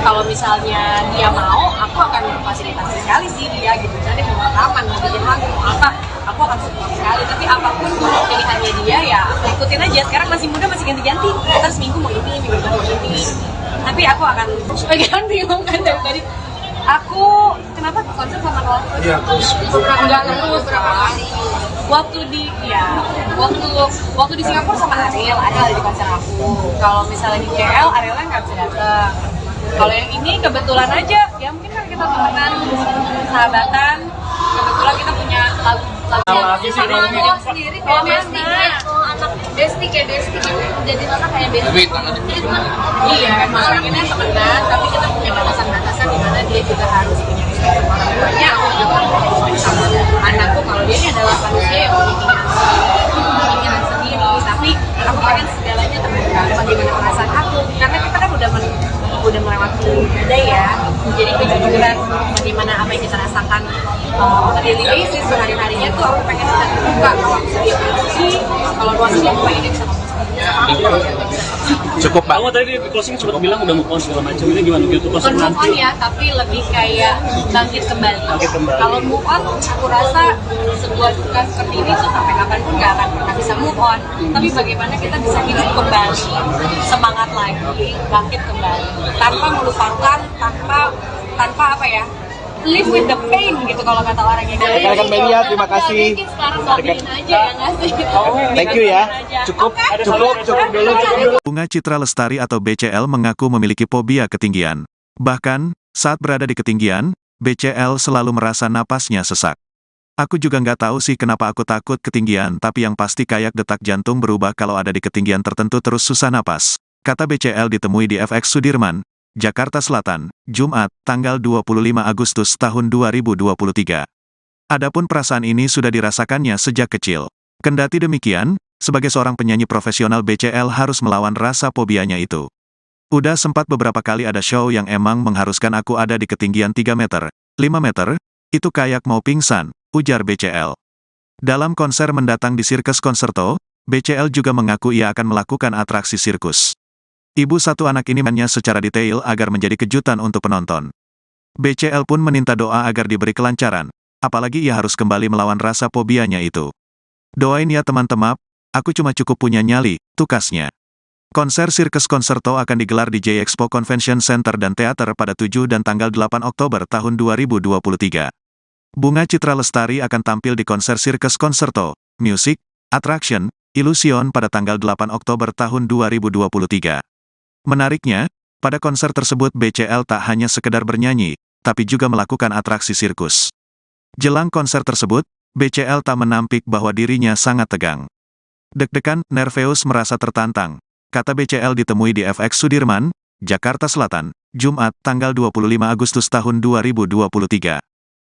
kalau misalnya dia mau, aku akan fasilitasi sekali sih dia gitu. Jadi mau rekaman, mau bikin lagu, mau apa, aku akan support sekali. Tapi apapun pilihannya dia ya aku ikutin aja. Sekarang masih muda, masih ganti-ganti. Terus minggu mau ini, minggu mau ini. Tapi aku akan sebagian bingung kan dari tadi. Aku kenapa konser sama Noah terus? Iya, Beberapa kali. Waktu di Singapura sama Ariel ada di konser aku. Kalau misalnya di KL, Arielnya nggak bisa datang. Kalau yang ini kebetulan aja, ya mungkin kan kita temenan, sahabatan. Kebetulan kita punya lagu Sama Noah sendiri kayak Besti, anak Besti kayak Besti gitu. Jadi anak kayak Besti. Jadi cuma Iya, emang pengennya temenan, tapi kita punya batasan-batasan di mana dia juga harus punya respect sama orang tuanya. Aku juga harus respect sama anakku kalau dia ini adalah manusia yang punya pikiran sendiri. Tapi aku pengen segalanya terbuka bagaimana perasaan aku, karena kita kan udah melewati beda ya. Jadi kejujuran bagaimana apa yang kita rasakan on a daily basis sehari-harinya tuh aku pengen kita terbuka. Kalau aku sedih aku sedih, kalau luas sedih aku pengen dia bisa ngomong sendiri sama aku. Cukup, Pak. Kamu tadi di closing sempat bilang udah move on segala macam, ini gimana gitu Bukan konser move on nanti? ya, tapi lebih kayak bangkit kembali. Bangkit kembali. Kalau move on, aku rasa sebuah duka seperti ini tuh sampai kapanpun nggak akan pernah bisa move on. Tapi bagaimana kita bisa hidup kembali, semangat lagi, bangkit kembali, tanpa melupakan, tanpa apa ya, live with the pain gitu kalau kata orang yang Rekan-rekan media, terima kasih. mungkin sekarang bagiin aja ya nggak sih? Thank you ya. Cukup dulu. Bunga Citra Lestari atau BCL mengaku memiliki fobia ketinggian. Bahkan, saat berada di ketinggian, BCL selalu merasa napasnya sesak. Aku juga nggak tahu sih kenapa aku takut ketinggian, tapi yang pasti kayak detak jantung berubah kalau ada di ketinggian tertentu terus susah napas. Kata BCL ditemui di FX Sudirman, Jakarta Selatan, Jumat, tanggal 25 Agustus tahun 2023. Adapun perasaan ini sudah dirasakannya sejak kecil. Kendati demikian, sebagai seorang penyanyi profesional BCL harus melawan rasa fobianya itu. Udah sempat beberapa kali ada show yang emang mengharuskan aku ada di ketinggian 3 meter, 5 meter, itu kayak mau pingsan, ujar BCL. Dalam konser mendatang di Sirkus Concerto, BCL juga mengaku ia akan melakukan atraksi sirkus. Ibu satu anak ini mainnya secara detail agar menjadi kejutan untuk penonton. BCL pun meminta doa agar diberi kelancaran, apalagi ia harus kembali melawan rasa fobianya itu. Doain ya teman-teman, aku cuma cukup punya nyali, tukasnya. Konser Sirkus Concerto akan digelar di J-Expo Convention Center dan Theater pada 7 dan tanggal 8 Oktober tahun 2023. Bunga Citra Lestari akan tampil di konser Sirkus Concerto, Music, Attraction, Illusion pada tanggal 8 Oktober tahun 2023. Menariknya, pada konser tersebut BCL tak hanya sekedar bernyanyi, tapi juga melakukan atraksi sirkus. Jelang konser tersebut, BCL tak menampik bahwa dirinya sangat tegang. Deg-degan, nerveus merasa tertantang, kata BCL ditemui di FX Sudirman, Jakarta Selatan, Jumat, tanggal 25 Agustus tahun 2023.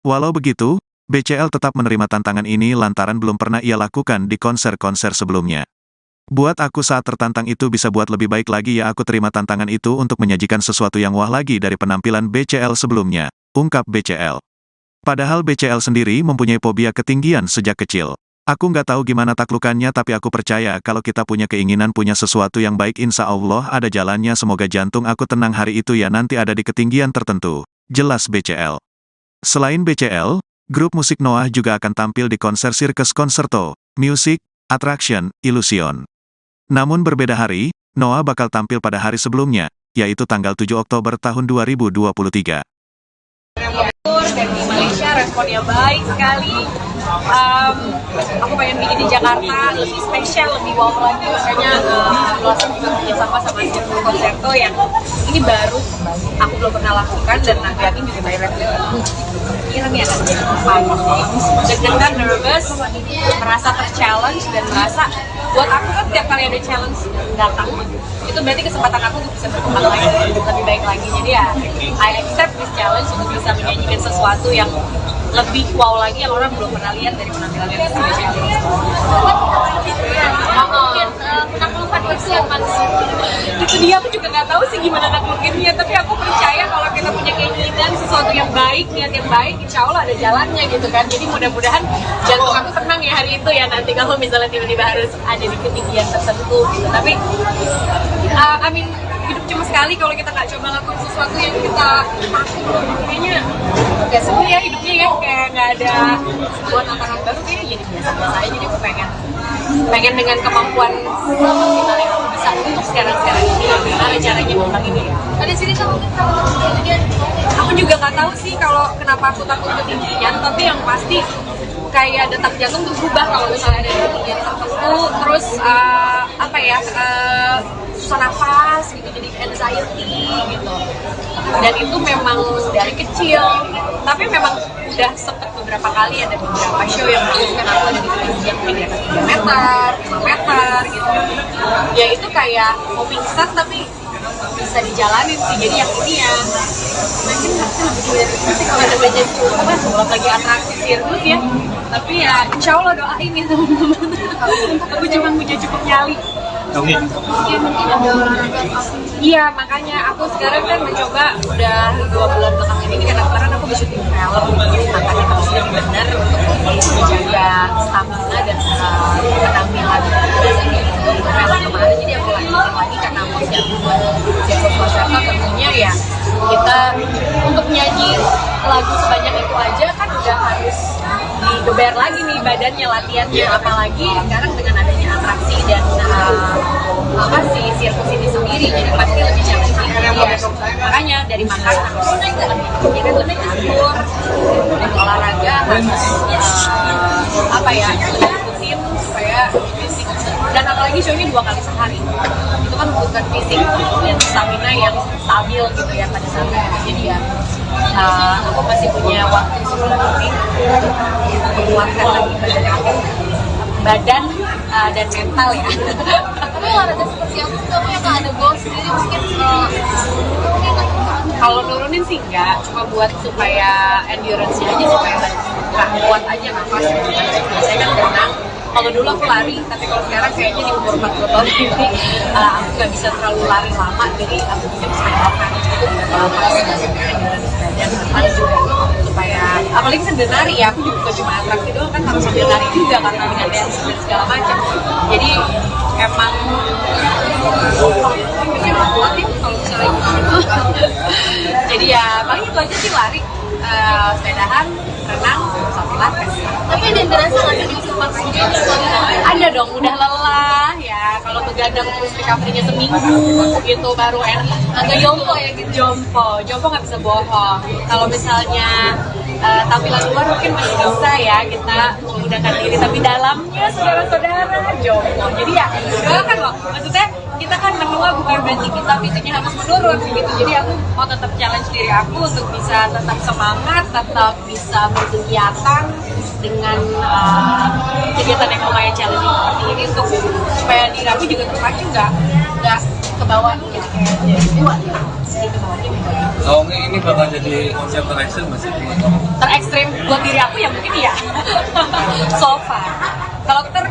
Walau begitu, BCL tetap menerima tantangan ini lantaran belum pernah ia lakukan di konser-konser sebelumnya. Buat aku saat tertantang itu bisa buat lebih baik lagi ya aku terima tantangan itu untuk menyajikan sesuatu yang wah lagi dari penampilan BCL sebelumnya, ungkap BCL. Padahal BCL sendiri mempunyai fobia ketinggian sejak kecil. Aku nggak tahu gimana taklukannya tapi aku percaya kalau kita punya keinginan punya sesuatu yang baik insya Allah ada jalannya semoga jantung aku tenang hari itu ya nanti ada di ketinggian tertentu, jelas BCL. Selain BCL, grup musik Noah juga akan tampil di konser Sirkus Concerto, Music, Attraction, Illusion. Namun berbeda hari, Noah bakal tampil pada hari sebelumnya, yaitu tanggal 7 Oktober tahun 2023. Dan di Malaysia responnya baik sekali. Aku pengen bikin di Jakarta lebih spesial, lebih wow lagi, makanya Blossom juga kerjasama sama Circle Concerto yang ini baru aku belum pernah lakukan, dan nanti aku juga directly kira nih akan jadi apa. Deg-degan, nervous, merasa ter-challenge, dan merasa buat aku kan tiap kali ada challenge datang itu berarti kesempatan aku untuk bisa berkembang lagi, lebih baik lagi. Jadi ya I accept this challenge untuk bisa menyajikan sesuatu yang lebih wow lagi yang orang belum pernah lihat dari penampilan yang spesial. Menaklukkan usia manusia. Itu dia, aku juga nggak tahu sih gimana naklukinnya, tapi aku percaya kalau kita punya keinginan sesuatu yang baik, niat yang baik, insya Allah ada jalannya gitu kan. Jadi mudah-mudahan jantung aku tenang ya hari itu ya, nanti kalau misalnya tiba-tiba harus ada di ketinggian tertentu gitu. Tapi hidup cuma sekali, kalau kita nggak coba lakukan sesuatu yang kita kayaknya nggak seru ya hidupnya ya, kayak nggak ada sebuah tantangan baru, kayaknya jadi biasa-biasa aja. Jadi aku pengen dengan kemampuan maksimal yang aku bisa untuk sekarang ini, gimana caranya ngembang ini. Ada cerita mungkin kamu ketinggian? Aku juga nggak tahu sih kalau kenapa aku takut ketinggian, tapi yang pasti kayak detak jantung tuh berubah kalau misalnya ada di ketinggian tertentu, terus susah nafas gitu, jadi anxiety gitu. Dan itu memang dari kecil, tapi memang udah sempet beberapa kali ada beberapa show yang mengharuskan aku ada di ketinggian di atas 3 meter, 5 meter gitu. Ya itu kayak mau pingsan tapi bisa dijalanin sih. Jadi yang ini ya mungkin lebih kalau ada budget belum lagi atraksi sirkus ya, tapi ya insya Allah doain ya teman-teman. Aku cuma punya cukup nyali. Iya, makanya aku sekarang kan mencoba udah 2 bulan belakang ini karena kemarin aku syuting film, makanya harus lebih benar untuk menjaga stamina dan penampilan untuk film kemarin. Jadi aku lagi karena mau siap buat Circle Concerto, tentunya ya kita untuk nyanyi lagu sebanyak itu aja kan udah harus digeber lagi nih badannya, latihannya, apalagi sekarang dengan adanya atraksi dan si sirkus ini sendiri, jadi pasti lebih challenging ya. Makanya dari makan harus lebih atur, dari olahraga harus ikutin supaya fisik, dan apalagi show-nya 2 kali sehari itu kan membutuhkan fisik dan stamina yang stabil gitu ya pada saat itu. Jadi ya aku masih punya waktu sebelum ini untuk menguatkan lagi badan dan mental ya. Tapi olahraga seperti apa sih kamu yang nggak ada goals sendiri mungkin? Kalau nurunin sih enggak, cuma buat supaya endurance-nya aja, supaya kuat aja nafas. Biasanya kan berenang, kalau dulu aku lari, tapi kalau sekarang kayaknya di umur 40 tahun ini aku nggak bisa terlalu lari lama, jadi aku mungkin sepeda itu beberapa endurance dan paling juga supaya, apalagi sambil nari ya, aku juga cuma atraksi doang kan, harus sambil nari juga karena dengan dance dan segala macam. Jadi emang kuat ya kalau misalnya jadi ya paling itu aja sih, lari, sepedahan, renang, sama pilates. Tapi ada interest nggak sih di tempat sendiri? Ada dong, udah lelah ya, kalau begadang terus recovery-nya seminggu gitu baru enak. Agak jompo ya gitu, jompo nggak bisa bohong. Kalau misalnya tampilan luar mungkin masih bisa ya kita menggunakan diri, tapi dalamnya saudara-saudara jompo. Jadi ya doakan loh, maksudnya kita kan menua bukan berarti kita fisiknya harus menurun gitu. Jadi aku mau tetap challenge diri aku untuk bisa tetap semangat, tetap bisa berkegiatan dengan kegiatan yang lumayan challenging seperti ini, untuk supaya diri aku juga terpacu, nggak ke bawah gitu, kayak jadi kuat gitu bawahnya. Naomi ini bakal jadi konsep terekstrim masih? Terekstrim buat diri aku ya mungkin ya. So far. Kalau ter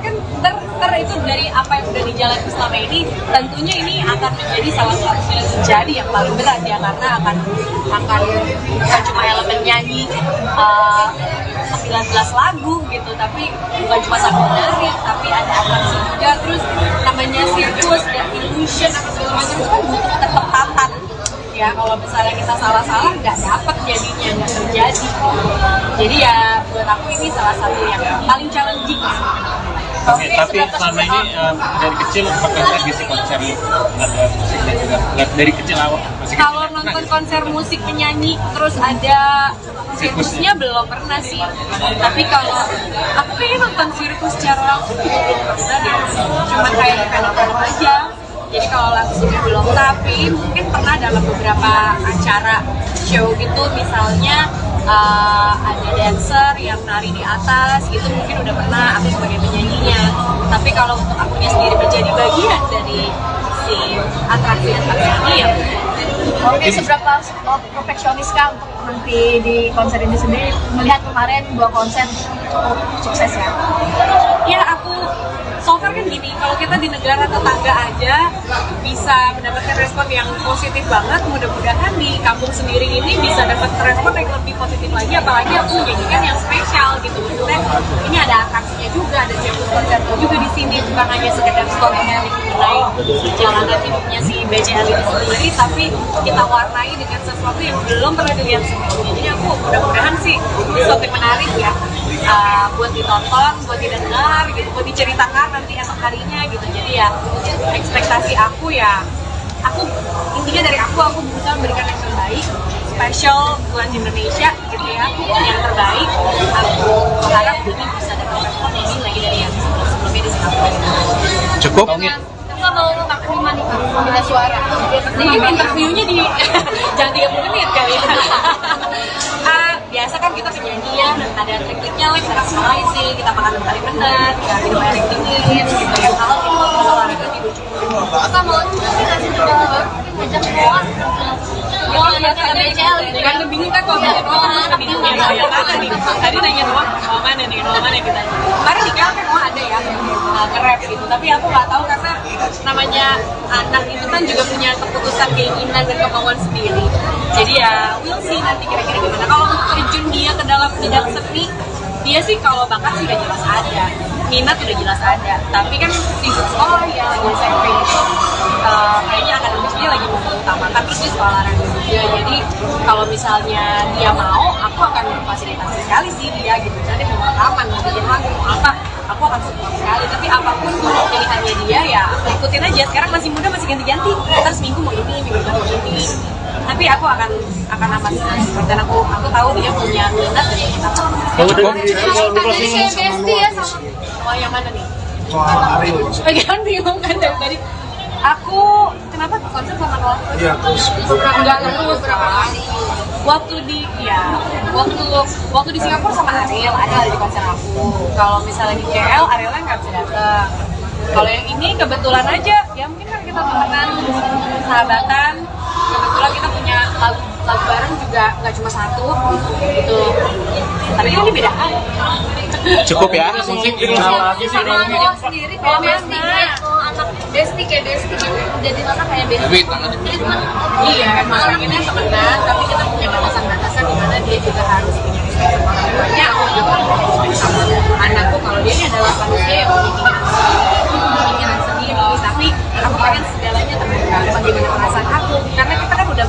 itu dari apa yang udah dijalani selama ini, tentunya ini akan menjadi salah satu jadi yang paling berat ya, karena akan bukan cuma elemen nyanyi 19 lagu gitu, tapi bukan cuma sambil menari, tapi ada atraksi juga, terus namanya sirkus dan illusion apa segala macam itu kan butuh ketepatan ya. Kalau misalnya kita salah-salah nggak dapet jadinya, nggak terjadi. Jadi ya buat aku ini salah satu yang paling challenging. Oke, tapi selama ini dari kecil pernah nggak ngisi konser lu? Ada musiknya juga. Nggak dari kecil awal masih kecil. Kalau nonton konser musik penyanyi terus ada sirkusnya belum pernah sih. Tapi kalau aku pengen nonton sirkus secara langsung juga belum pernah deh. Cuma kayak di film-film aja. Jadi kalau langsungnya belum, tapi mungkin pernah dalam beberapa acara show gitu, misalnya ada dancer yang nari di atas gitu, mungkin udah pernah aku sebagai penyanyinya. Tapi kalau untuk akunya sendiri menjadi bagian dari si atraksi ini ya. Oke, seberapa perfeksionis kah untuk nanti di konser ini sendiri? Melihat kemarin 2 konser cukup sukses ya. Ya aku so far kan gini, kalau kita di negara tetangga aja bisa mendapatkan respon yang positif banget, mudah-mudahan di kampung sendiri ini bisa dapat respon yang lebih positif lagi, apalagi aku menyanyikan yang spesial gitu. Maksudnya ini ada atraksinya juga, ada sirkus konsernya juga di sini, bukan hanya sekedar storytelling mengenai perjalanan hidupnya si BCL ini sendiri, tapi kita warnai dengan sesuatu yang belum pernah dilihat sebelumnya. Jadi aku mudah-mudahan sih sesuatu yang menarik ya, buat ditonton, buat didengar gitu, buat diceritakan nanti esok harinya gitu. Jadi ya ekspektasi aku ya, aku intinya dari aku berusaha memberikan yang terbaik, spesial buat Indonesia gitu ya, yang terbaik. Aku harap ini bisa dapat respon lebih lagi dari yang sebelumnya di Singapura. Cukup. Kita mau terima nih Kak, pemilihan suara. Jadi interviewnya di jangan 30 menit kali ya. Biasa kan kita penyanyi ya, ada trik-triknya lah, kita rationalizing, kita makan kali benar, kita minum air yang dingin gitu ya. Kalau itu mau olahraga tidur cukup. Kita mau juga sih ngasih juga ngajak keluar. Oh iya, kan BCL gitu kan, bingung kan kalau nanya doang, terus kebingungan yang mana nih. Tadi nanya doang, mau mana nih, mau mana kita. Kemarin di kan mau ada ya, nge-rap gitu, tapi aku nggak tahu karena namanya anak itu kan juga punya keputusan, keinginan dan kemauan sendiri. Jadi ya, we'll see nanti kira-kira gimana. Kalau untuk terjun dia ke dalam bidang seni, dia sih kalau bakat sih udah jelas ada, minat udah jelas ada. Tapi kan di sekolah ya, lagi SMP itu kayaknya akademisnya lagi mengutamakan, terus di sekolah olahraga juga. Jadi kalau misalnya dia mau, aku akan memfasilitasi sekali sih dia gitu. Jadi mau rekaman, mau bikin lagu, mau apa, aku akan support sekali. Tapi apapun pilihannya dia ya aku ikutin aja. Sekarang masih muda, masih ganti-ganti, terus minggu mau ini, minggu depan mau ini. Tapi aku akan amati support, dan aku tahu dia punya minat dan kita. Tadi kayak besti ya sama. Oh yang mana nih? Bagian bingung kan dari tadi. Aku kenapa ke konser sama Noah? Iya, terus beberapa kali. Waktu di Singapura sama Ariel ada di konser aku. Kalau misalnya di KL, Arielnya nggak bisa datang. Kalau yang ini kebetulan aja, ya mungkin kan kita temenan, sahabatan. Kebetulan kita punya lagu bareng juga, nggak cuma satu gitu. Tapi kan ini beda. Cukup ya. Sama Noah sendiri kayak besti, kayak anak besti kayak besti kan jadi anak kayak besti. Iya, emang ini temenan, tapi kita punya batasan-batasan di mana dia juga harus punya respect sama orang tuanya. Aku juga harus respect sama anakku kalau dia ini adalah manusia yang punya pikiran sendiri. Tapi aku pengen segalanya terbuka bagaimana perasaan aku, karena kita kan udah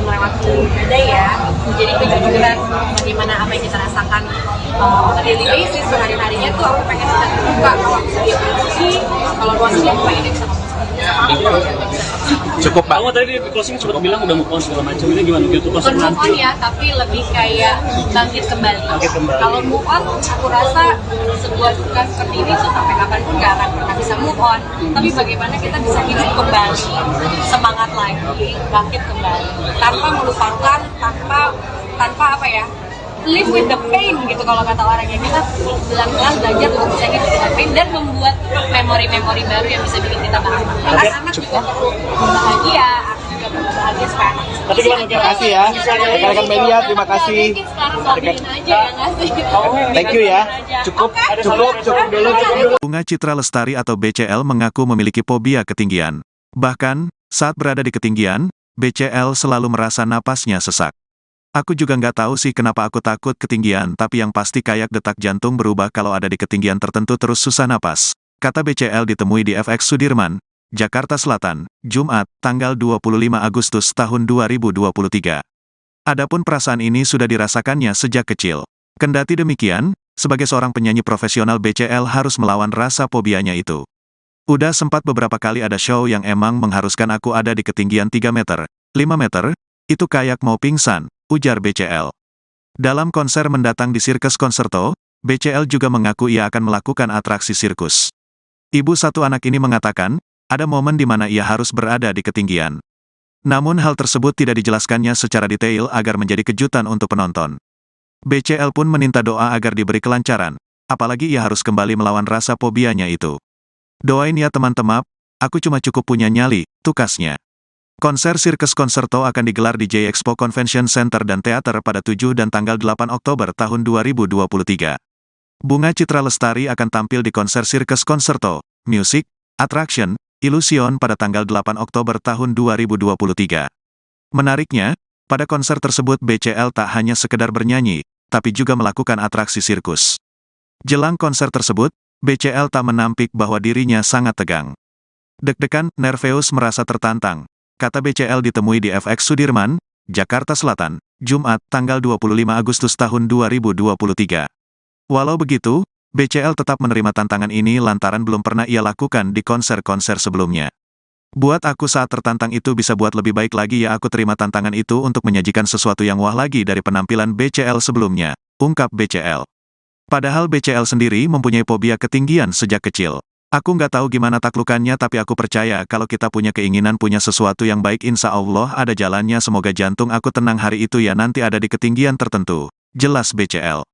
melewati beda ya. Jadi kejujuran bagaimana apa yang kita rasakan daily basis sehari-harinya tuh aku pengen kita terbuka. Kalau aku sedih emosi, kalau luas dia aku pengen bisa ngomong Cukup, Pak. Kamu tadi di closing sempat bilang udah move on segala macam, ini gimana gitu? bukan move on ya, tapi lebih kayak bangkit kembali. Kalau move on, aku rasa sebuah duka seperti ini tuh sampai kapanpun gak akan pernah bisa move on. Tapi bagaimana kita bisa hidup kembali, semangat lagi, bangkit kembali, tanpa melupakan, tanpa apa ya, live with the pain gitu kalau kata orang ya. Kita bilang-bilang belajar untuk bisa hidup dengan pain dan membuat memori-memori baru yang bisa bikin kita bahagia. Anak-anak juga perlu bahagia, aku juga perlu bahagia supaya anak bisa. Tapi terima kasih ya, rekan-rekan media, terima kasih. Mungkin sekarang bagiin aja ya ngasih. Thank you ya. Cukup dulu. Bunga Citra Lestari atau BCL mengaku memiliki fobia ketinggian. Bahkan, saat berada di ketinggian, BCL selalu merasa napasnya sesak. Aku juga nggak tahu sih kenapa aku takut ketinggian, tapi yang pasti kayak detak jantung berubah kalau ada di ketinggian tertentu terus susah napas. Kata BCL ditemui di FX Sudirman, Jakarta Selatan, Jumat, tanggal 25 Agustus tahun 2023. Adapun perasaan ini sudah dirasakannya sejak kecil. Kendati demikian, sebagai seorang penyanyi profesional BCL harus melawan rasa fobianya itu. Udah sempat beberapa kali ada show yang emang mengharuskan aku ada di ketinggian 3 meter, 5 meter, itu kayak mau pingsan, ujar BCL. Dalam konser mendatang di Sirkus Concerto, BCL juga mengaku ia akan melakukan atraksi sirkus. Ibu satu anak ini mengatakan, ada momen di mana ia harus berada di ketinggian. Namun hal tersebut tidak dijelaskannya secara detail agar menjadi kejutan untuk penonton. BCL pun meminta doa agar diberi kelancaran, apalagi ia harus kembali melawan rasa fobianya itu. Doain ya teman-teman, aku cuma cukup punya nyali, tukasnya. Konser Sirkus Concerto akan digelar di J-Expo Convention Center dan Theater pada 7 dan tanggal 8 Oktober tahun 2023. Bunga Citra Lestari akan tampil di konser Sirkus Concerto, Music, Attraction, Illusion pada tanggal 8 Oktober tahun 2023. Menariknya, pada konser tersebut BCL tak hanya sekedar bernyanyi, tapi juga melakukan atraksi sirkus. Jelang konser tersebut, BCL tak menampik bahwa dirinya sangat tegang. Deg-degan, nerveus merasa tertantang, kata BCL ditemui di FX Sudirman, Jakarta Selatan, Jumat, tanggal 25 Agustus tahun 2023. Walau begitu, BCL tetap menerima tantangan ini lantaran belum pernah ia lakukan di konser-konser sebelumnya. Buat aku saat tertantang itu bisa buat lebih baik lagi ya aku terima tantangan itu untuk menyajikan sesuatu yang wah lagi dari penampilan BCL sebelumnya, ungkap BCL. Padahal BCL sendiri mempunyai fobia ketinggian sejak kecil. Aku nggak tahu gimana taklukannya tapi aku percaya kalau kita punya keinginan punya sesuatu yang baik insya Allah ada jalannya semoga jantung aku tenang hari itu ya nanti ada di ketinggian tertentu, jelas BCL.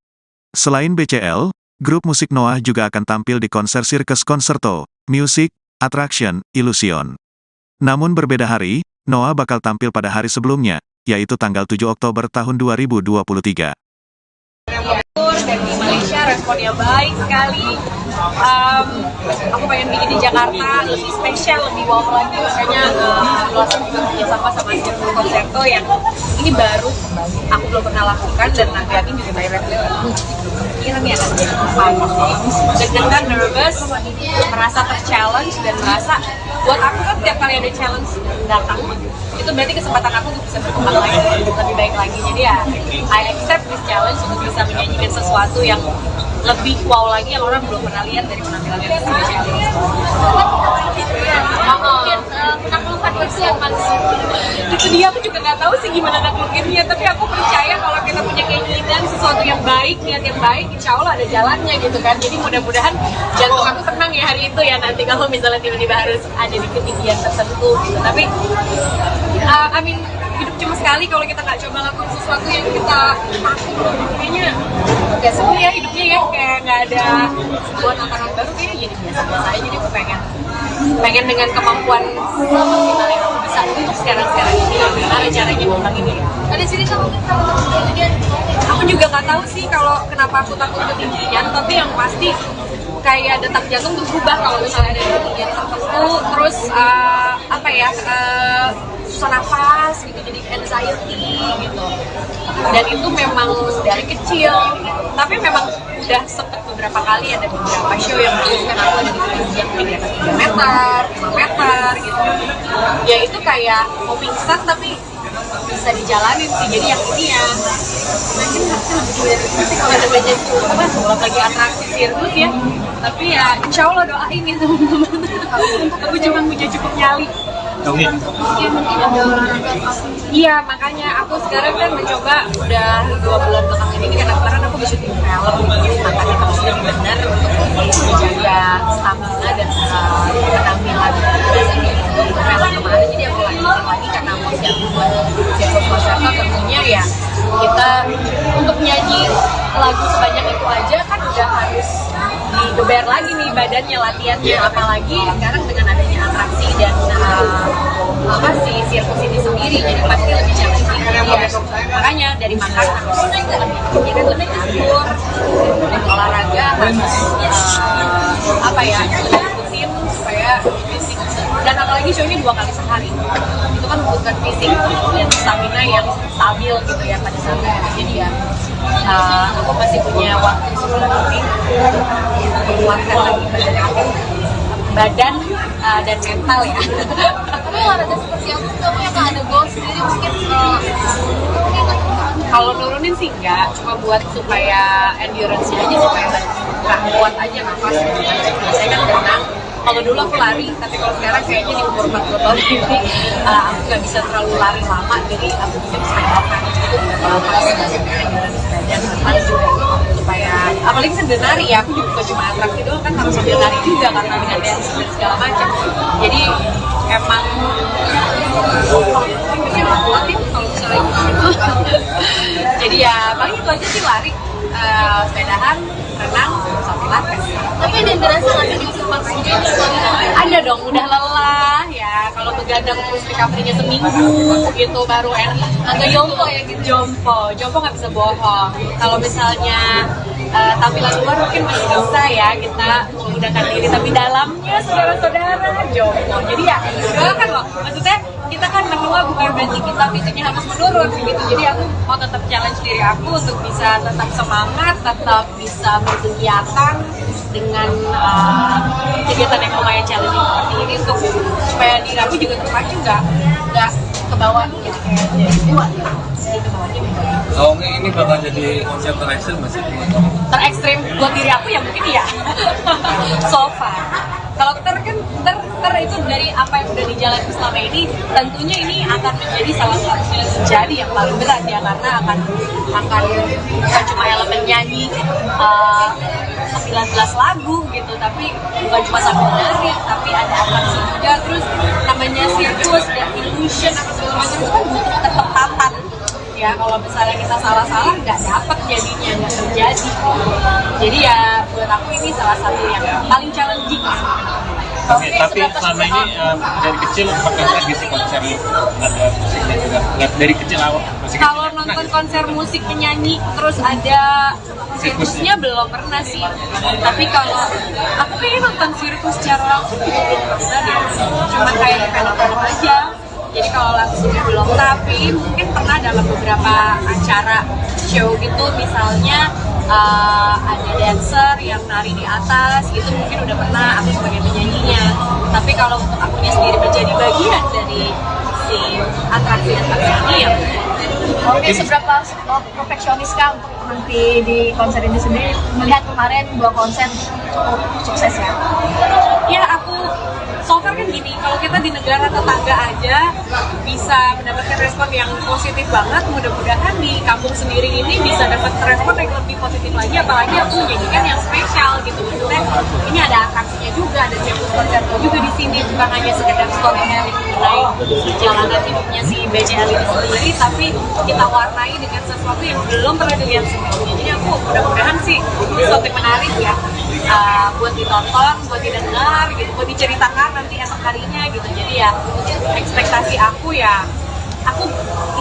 Selain BCL, grup musik Noah juga akan tampil di konser Sirkus Concerto, Music, Attraction, Illusion. Namun berbeda hari, Noah bakal tampil pada hari sebelumnya, yaitu tanggal 7 Oktober tahun 2023. Dan di Malaysia responnya baik sekali. Aku pengen bikin di Jakarta lebih spesial, lebih wow lagi, makanya langsung juga kerjasama sama Sirkus Concerto yang ini baru aku belum pernah lakukan dan nanti aku juga directly kira nih akan jadi deg-degan, nervous, merasa ter-challenge dan merasa buat aku kan tiap kali ada challenge datang itu berarti kesempatan aku untuk bisa berkembang lagi, lebih baik lagi. Jadi ya I accept this challenge untuk bisa menyajikan sesuatu yang lebih wow lagi yang orang belum pernah lihat dari penampilan yang spesial. Menaklukkan persiapan sih. Itu dia, aku juga nggak tahu sih gimana naklukinnya, tapi aku percaya kalau kita punya keinginan sesuatu yang baik, niat yang baik, insya Allah ada jalannya gitu kan. Jadi mudah-mudahan jantung aku tenang ya hari itu ya nanti kalau misalnya tiba-tiba harus ada di ketinggian tertentu gitu. Tapi hidup cuma sekali, kalau kita nggak coba lakukan sesuatu yang kita kayaknya nggak seru ya hidupnya ya, kayak nggak ada sebuah tantangan baru kayaknya jadi biasa-biasa aja. Jadi aku pengen dengan kemampuan maksimal yang aku bisa untuk sekarang ini gimana caranya ngembangin ini. Ada sini kamu Aku juga nggak tahu sih kalau kenapa aku takut ketinggian, tapi yang pasti kayak detak jantung tuh berubah kalau misalnya ada ketinggian tertentu, terus susah nafas gitu, jadi anxiety gitu. Dan itu memang dari kecil, tapi memang udah sempet beberapa kali ada beberapa show yang menunjukkan aku ada di ketinggian di atas 3 meter, 5 meter gitu. Ya itu kayak mau pingsan tapi bisa dijalanin sih. Jadi yang ini ya mungkin nanti kalau ada banyak kalau lagi atraksi sirkus ya, tapi ya insya Allah doain ya teman-teman. Aku cuma punya cukup nyali. Iya, makanya aku sekarang kan mencoba udah 2 bulan belakang ini karena kemarin aku bisa syuting film, makanya harus lebih benar untuk menjaga stamina dan penampilan film kemarin. Jadi aku lagi karena mau siapin buat Sirkus Concerto tentunya ya kita untuk nyanyi lagu sebanyak itu aja kan udah harus digeber lagi nih badannya, latihannya, apalagi sekarang dengan adanya atraksi dan si sirkus ini sendiri, jadi pasti lebih challenging ya. Makanya dari makan harus lebih atur, dari olahraga harus rutin supaya fisik, dan apalagi show-nya 2 kali sehari itu kan membutuhkan fisik dan stamina yang stabil gitu ya pada saat itu. Jadi ya aku masih punya waktu sebulan lebih untuk menguatkan lagi badan dan mental ya. Tapi olahraga seperti aku kamu yang ada goals sendiri mungkin Kalau nurunin sih enggak, cuma buat supaya endurance-nya aja, supaya nggak kuat aja nafas. Saya kan berenang, kalau dulu aku lari, tapi kalau sekarang kayaknya di umur 40 tahun ini aku nggak bisa terlalu lari lama, jadi aku mungkin sepeda kan cukup berapa lama endurance sepeda ke depan juga, supaya apalagi sambil nari ya, aku juga bukan cuma atraksi doang kan, harus sambil nari juga karena dengan dance dan segala macam. Jadi emang mungkin kuat ya kalau misalnya gitu. Jadi ya paling itu aja sih, lari, sepedahan, renang, sambil lates. Tapi ada berasa nggak sih di usaha sendiri? Ada dong, udah lelah ya. Kalau begadang terus recovery-nya seminggu gitu baru enak. Agak jompo ya gitu. Jompo nggak bisa bohong. Kalau misalnya tampilan luar mungkin masih bisa ya kita menggunakan diri, tapi dalamnya saudara-saudara jompo. Jadi ya doakan loh. Maksudnya kita kan menua bukan berarti kita fisiknya harus menurun gitu. Jadi aku mau tetap challenge diri aku untuk bisa tetap semangat, tetap bisa berkegiatan dengan kegiatan yang lumayan challenging seperti ini, untuk supaya diri aku juga terpacu, nggak ke bawah gitu, kayak jadi kuat gitu bawahnya. Naomi ini bakal jadi konsep terekstrim masih Terekstrim buat diri aku ya mungkin ya so far. Kalau ter itu dari apa yang udah dijalani selama ini, tentunya ini akan menjadi salah satu jadi yang paling berat ya, karena akan bukan cuma elemen nyanyi 19 lagu gitu, tapi bukan cuma sambil nari, tapi ada atraksi juga, terus namanya sirkus dan illusion apa segala macam itu kan butuh ketepatan ya. Kalau misalnya kita salah-salah nggak dapet jadinya, nggak terjadi. Jadi ya buat aku ini salah satu yang paling challenging. Oke, tapi selama ini dari kecil apakah tradisi konser lu ada musiknya juga? Nggak dari kecil awal musik. Kalau nonton konser musik penyanyi terus ada sirkusnya belum pernah sih. Tapi kalau aku kayaknya nonton sirkus secara langsung juga belum pernah deh. Cuma kayak di film-film aja. Jadi kalau langsung belum, tapi mungkin pernah dalam beberapa acara show gitu, misalnya ada dancer yang nari di atas gitu, mungkin udah pernah aku sebagai penyanyinya. Tapi kalau untuk akunya sendiri menjadi bagian dari si atraksi ini ya. Oke, seberapa perfeksionis kah untuk nanti di konser ini sendiri? Melihat kemarin 2 konser cukup sukses ya. Ya aku so far kan gini, kalau kita di negara tetangga aja bisa mendapatkan respon yang positif banget, mudah-mudahan di kampung sendiri ini bisa dapat respon yang lebih positif lagi, apalagi aku menyajikan yang spesial gitu. Maksudnya ini ada atraksinya juga, ada sirkus konsernya juga di sini, bukan hanya sekedar storytelling mengenai jalanan hidupnya si BCL ini sendiri, tapi kita warnai dengan sesuatu yang belum pernah dilihat sebelumnya. Jadi aku mudah-mudahan sih sesuatu yang menarik ya, buat ditonton, buat didengar gitu, buat diceritakan nanti esok harinya gitu. Jadi ya ekspektasi aku ya, aku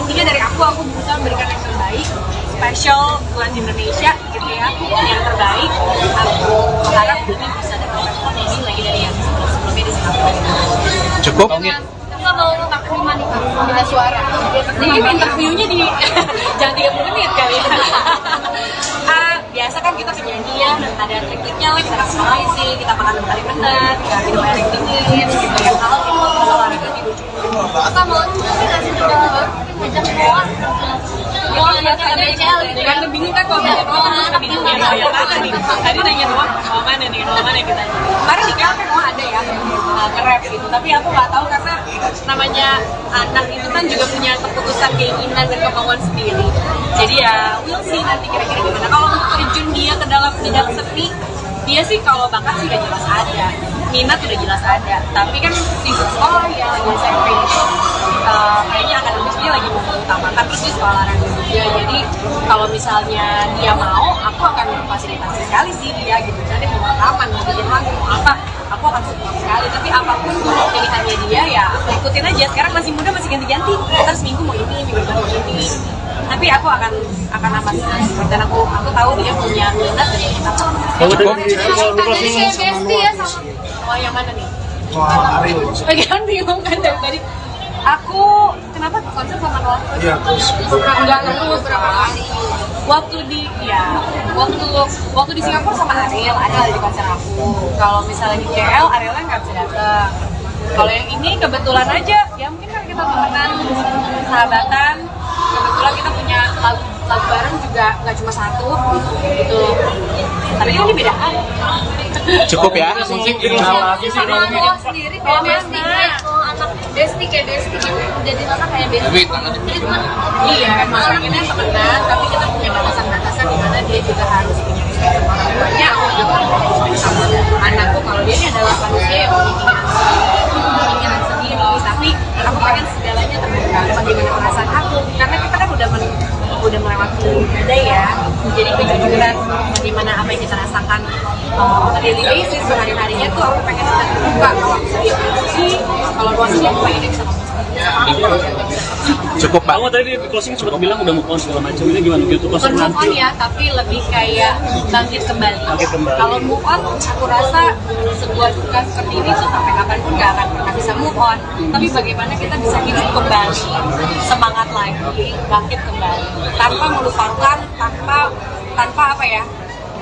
intinya dari aku berusaha memberikan yang terbaik, special buat Indonesia gitu ya, yang terbaik. Aku harap ini bisa dapat respon lebih lagi dari yang sebelumnya di Singapura. Cukup? Nggak mau takut nih Kak, bila suara. Jadi interviewnya di jangan 30 menit kali ya. Biasa kan kita penyanyi ya, ada trik-triknya lah, kita customize, kita makan kali benar, kita minum air yang dingin gitu ya. Kalau itu terus olahraga tidur cukup. Apa mau ngasih juga ngajak keluar? Ya, ada BCL gitu kan, bingung kan kalau nanya doang kan suka bingung ya, yang mana nih? Tadi nanya doang, mau mana nih, mau mana kita. Kemarin di KL kan ada ya, nge-rap gitu, tapi aku nggak tahu karena namanya anak itu kan juga punya keputusan, keinginan dan kemauan sendiri. Jadi ya, we'll see nanti kira-kira gimana. Kalau untuk terjun dia ke dalam bidang seni, dia sih kalau bakat sih udah jelas ada, minat udah jelas ada. Tapi kan sibuk sekolah ya, lagi SMP gitu, kayaknya akademisnya lagi mengutamakan, terus dia sekolah olahraga juga. Jadi kalau misalnya dia mau, aku akan fasilitasi sekali sih dia gitu. Jadi mau rekaman, mau bikin lagu, mau apa, aku akan support sekali. Tapi apapun pilihannya dia ya, aku ikutin aja. Sekarang masih muda, masih ganti-ganti. Ntar seminggu mau ini, minggu depan mau ini. Tapi aku akan amati dan aku tahu dia punya minat dan minat. Tadi saya bestie ya sama. Oh yang mana nih? Bagian bingung kan dari tadi. Aku kenapa konser sama Noah? Iya, enggak terus berapa kali. Waktu di Singapura sama Ariel ada di konser aku. Kalau misalnya di KL, Arielnya nggak bisa datang. Kalau yang ini kebetulan aja, ya mungkin kan kita temenan, sahabatan. Kebetulan kita punya lagu lagu bareng juga nggak cuma satu gitu. Tapi kan ini beda hal. Cukup ya. Sama lo sendiri kayak Desti, anak Desti kayak Desti gitu, jadi anak kayak Desti. Tapi tangan Itu kan Iya, emang pengennya temenan, tapi kita punya batasan-batasan di mana dia juga harus punya respect sama orang tuanya. Aku juga punya respect sama anakku kalau dia ini adalah manusia yang memiliki pikiran sendiri. Tapi aku pengen segalanya terbuka bagaimana perasaan aku, karena kita kan udah melewati badai ya. Jadi kejujuran bagaimana apa yang kita rasakan daily basis sehari-harinya tuh aku pengen terbuka. Kalau aku sedih aku sedih, kalau luas sedih aku pengen bisa ngomong sama aku, kalau dia bisa sama. Cukup Pak. Kamu tadi di closing sempat bilang udah move on segala macam, ini gimana gitu Bukan closing move on nanti? ya, tapi lebih kayak bangkit kembali. Bangkit kembali. Kalau move on, aku rasa sebuah duka seperti ini tuh sampai kapanpun gak akan pernah bisa move on. Tapi bagaimana kita bisa hidup kembali, semangat lagi, bangkit kembali, tanpa melupakan, tanpa apa ya,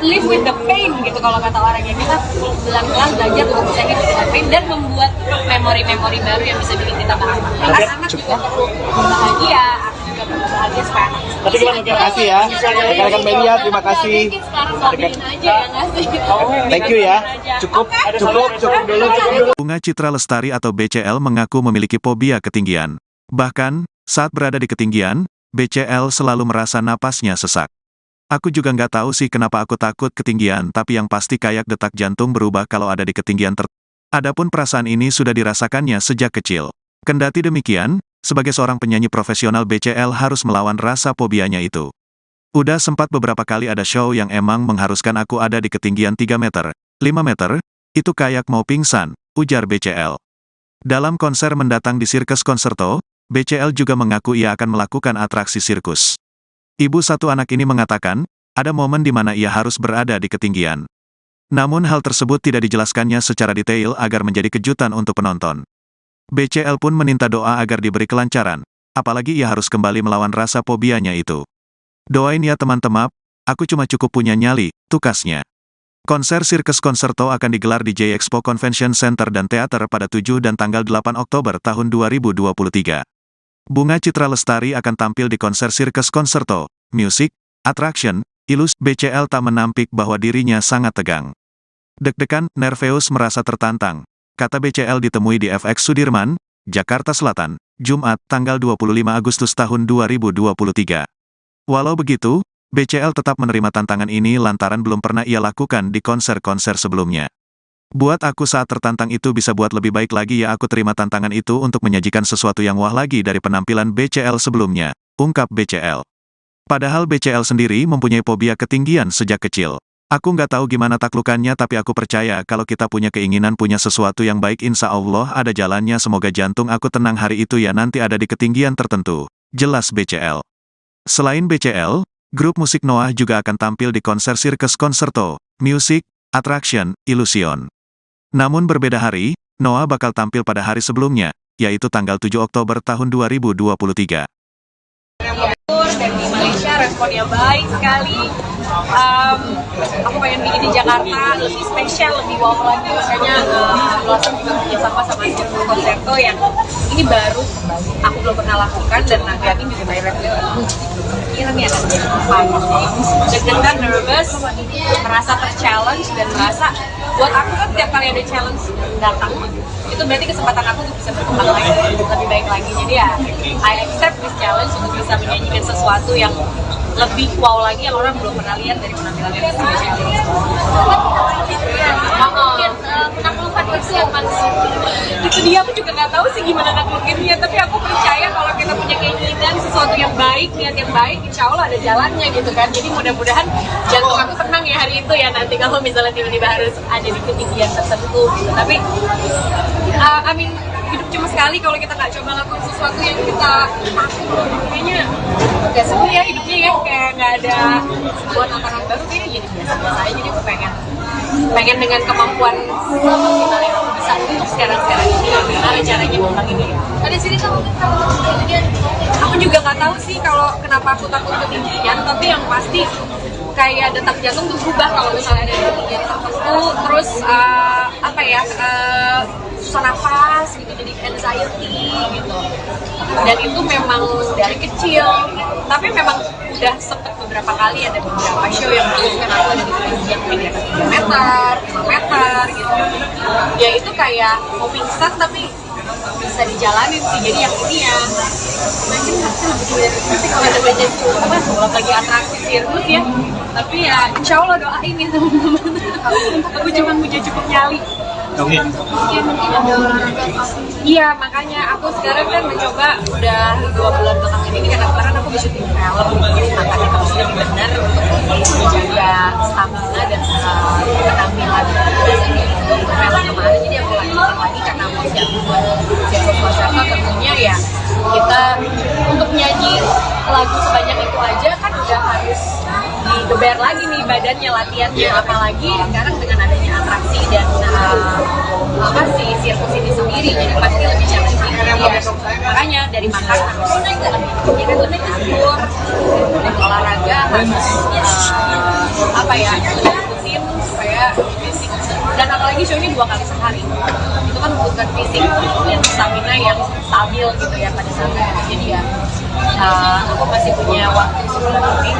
live with the pain gitu kalau kata orangnya. Kita pelan-pelan belajar untuk bisa hidup dengan pain dan membuat memori-memori baru yang bisa bikin kita bahagia. Anak-anak juga perlu bahagia, aku juga perlu bahagia supaya anak bisa. Tapi gimana Terima kasih ya. Rekan-rekan media, terima kasih. mungkin sekarang lakuin aja ya nggak sih? Thank you ya. Cukup dulu. Bunga Citra Lestari atau BCL mengaku memiliki fobia ketinggian. Bahkan, saat berada di ketinggian, BCL selalu merasa napasnya sesak. Aku juga nggak tahu sih kenapa aku takut ketinggian, tapi yang pasti kayak detak jantung berubah kalau ada di ketinggian Adapun perasaan ini sudah dirasakannya sejak kecil. Kendati demikian, sebagai seorang penyanyi profesional BCL harus melawan rasa fobianya itu. Udah sempat beberapa kali ada show yang emang mengharuskan aku ada di ketinggian 3 meter, 5 meter, itu kayak mau pingsan, ujar BCL. Dalam konser mendatang di Sirkus Concerto, BCL juga mengaku ia akan melakukan atraksi sirkus. Ibu satu anak ini mengatakan, ada momen di mana ia harus berada di ketinggian. Namun hal tersebut tidak dijelaskannya secara detail agar menjadi kejutan untuk penonton. BCL pun meminta doa agar diberi kelancaran, apalagi ia harus kembali melawan rasa fobianya itu. Doain ya teman-teman, aku cuma cukup punya nyali, tukasnya. Konser Sirkus Concerto akan digelar di J-Expo Convention Center dan Theater pada 7 dan tanggal 8 Oktober tahun 2023. Bunga Citra Lestari akan tampil di konser Sirkus Concerto, Music, Attraction, BCL tak menampik bahwa dirinya sangat tegang. Deg-degan, nerveus merasa tertantang, kata BCL ditemui di FX Sudirman, Jakarta Selatan, Jumat, tanggal 25 Agustus tahun 2023. Walau begitu, BCL tetap menerima tantangan ini lantaran belum pernah ia lakukan di konser-konser sebelumnya. Buat aku saat tertantang itu bisa buat lebih baik lagi ya, aku terima tantangan itu untuk menyajikan sesuatu yang wah lagi dari penampilan BCL sebelumnya, ungkap BCL. Padahal BCL sendiri mempunyai fobia ketinggian sejak kecil. Aku nggak tahu gimana taklukannya, tapi aku percaya kalau kita punya keinginan punya sesuatu yang baik, insya Allah ada jalannya. Semoga jantung aku tenang hari itu ya, nanti ada di ketinggian tertentu, jelas BCL. Selain BCL, grup musik Noah juga akan tampil di konser Sirkus Concerto, Music, Attraction, Illusion. Namun berbeda hari, Noah bakal tampil pada hari sebelumnya, yaitu tanggal 7 Oktober tahun 2023. Dan di Malaysia responnya baik sekali. Aku pengen bikin di Jakarta lebih spesial, lebih wow lagi. Makanya Blossom juga punya sama Sirkus Concerto yang ini baru aku belum pernah lakukan, dan nanti Amin juga directly kira nih akan jadi apa. Deg-degan, nervous, merasa ter-challenge dan merasa buat aku kan tiap kali ada challenge datang itu berarti kesempatan aku untuk bisa berkembang lagi, lebih baik lagi. Jadi ya, I accept this challenge untuk bisa menyanyikan sesuatu yang lebih wow lagi yang orang belum pernah lihat dari penampilan yang spesial ini. Menaklukkan persiapan sih. Itu dia, aku juga nggak tahu sih gimana naklukinnya, tapi aku percaya kalau kita punya keinginan sesuatu yang baik, niat yang baik, insya Allah ada jalannya gitu kan. Jadi mudah-mudahan jantung aku tenang ya hari itu ya, nanti kalau misalnya tiba-tiba harus ada di ketinggian tertentu gitu. Tapi hidup cuma sekali, kalau kita nggak coba lakukan sesuatu yang kita takut, kayaknya nggak seru ya hidupnya ya, kayak nggak ada sebuah tantangan baru, kayaknya jadi biasa-biasa aja. Jadi aku pengen dengan kemampuan kita yang bisa untuk sekarang ini, gimana caranya membangun ini. Ada sini kamu ketinggian. Aku juga nggak tahu sih kalau kenapa aku takut ketinggian, tapi yang pasti kayak detak jantung tuh berubah kalau misalnya ada ketinggian tertentu, terus susah nafas gitu, jadi anxiety gitu. Dan itu memang dari kecil, tapi memang udah sempet beberapa kali ada beberapa show yang menunjukkan aku ada di ketinggian di atas 3 meter, 5 meter gitu. Ya itu kayak mau pingsan tapi bisa dijalanin sih. Jadi yang ini ya mungkin lebih dari sih kalau ada banyak kalau lagi atraksi sirkus ya. Tapi ya insya Allah doain ya teman-teman. Aku cuma punya cukup nyali. Oke. Iya, makanya aku sekarang kan mencoba udah 2 bulan belakangan ini karena kemarin aku bisa syuting film, jadi makanya harus lebih benar untuk menjaga stamina dan penampilan. Biasanya itu film kemarin, jadi aku lanjutin lagi karena mau siap buat sirkus Wasaka. Tentunya ya kita untuk nyanyi lagu sebanyak itu aja kan udah harus digeber lagi nih badannya, latihannya, apalagi sekarang dengan adanya atraksi dan sirkus ini sendiri, jadi pasti lebih challenging ya. Makanya dari makan harus lebih atur, dan olahraga harus ikutin supaya fisik, dan apalagi show ini 2 kali sehari itu kan membutuhkan fisik dan stamina yang stabil gitu ya pada saat itu. Jadi ya aku masih punya waktu sebelum ini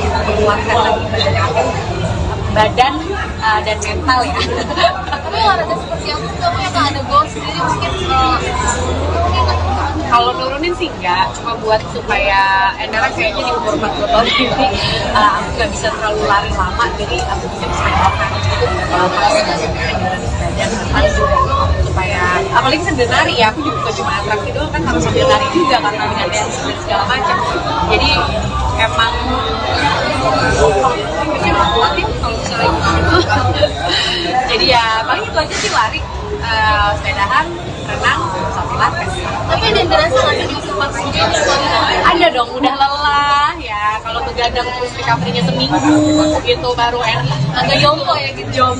untuk menguatkan lagi badan dan mental ya. Tapi olahraga seperti aku kamu yang nggak ada goal sendiri mungkin Kalau nurunin sih enggak, cuma buat supaya karena kayaknya di umur 40 tahun ini aku nggak bisa terlalu lari lama, jadi aku bisa menambahkan badan juga supaya apalagi sambil nari ya, aku juga bukan cuma atraksi doang kan, harus sambil nari juga karena dengan dance dan segala macam. Jadi emang kalau misalnya jadi ya paling itu aja sih, lari, sepedahan, renang, sama pilates. tapi ada yang berasa nggak sih di sempat Ada dong, udah lelah ya. Kalau begadang terus recovery-nya seminggu gitu baru enak. Agak jompo ya gitu.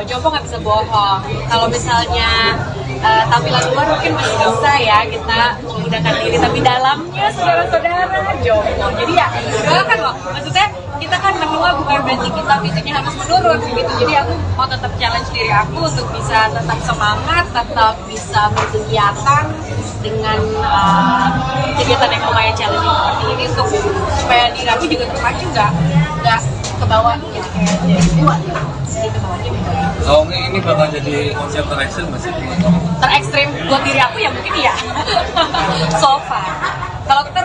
Jompo nggak bisa bohong. Kalau misalnya tampilan luar mungkin masih bisa ya kita menggunakan diri, tapi dalamnya saudara-saudara jompo. Jadi ya doakan loh. Maksudnya kita kan menua bukan berarti kita fisiknya harus menurun gitu. Jadi aku mau tetap challenge diri aku untuk bisa tetap semangat, tetap bisa berkegiatan dengan kegiatan yang lumayan challenging seperti ini untuk supaya diri aku juga terpacu, nggak ke bawah gitu kayak jadi kuat jadi ke bawahnya beda. Oh, ini bakal jadi konser terekstrim masih? Terekstrim buat diri aku ya mungkin ya so far. Kalau ter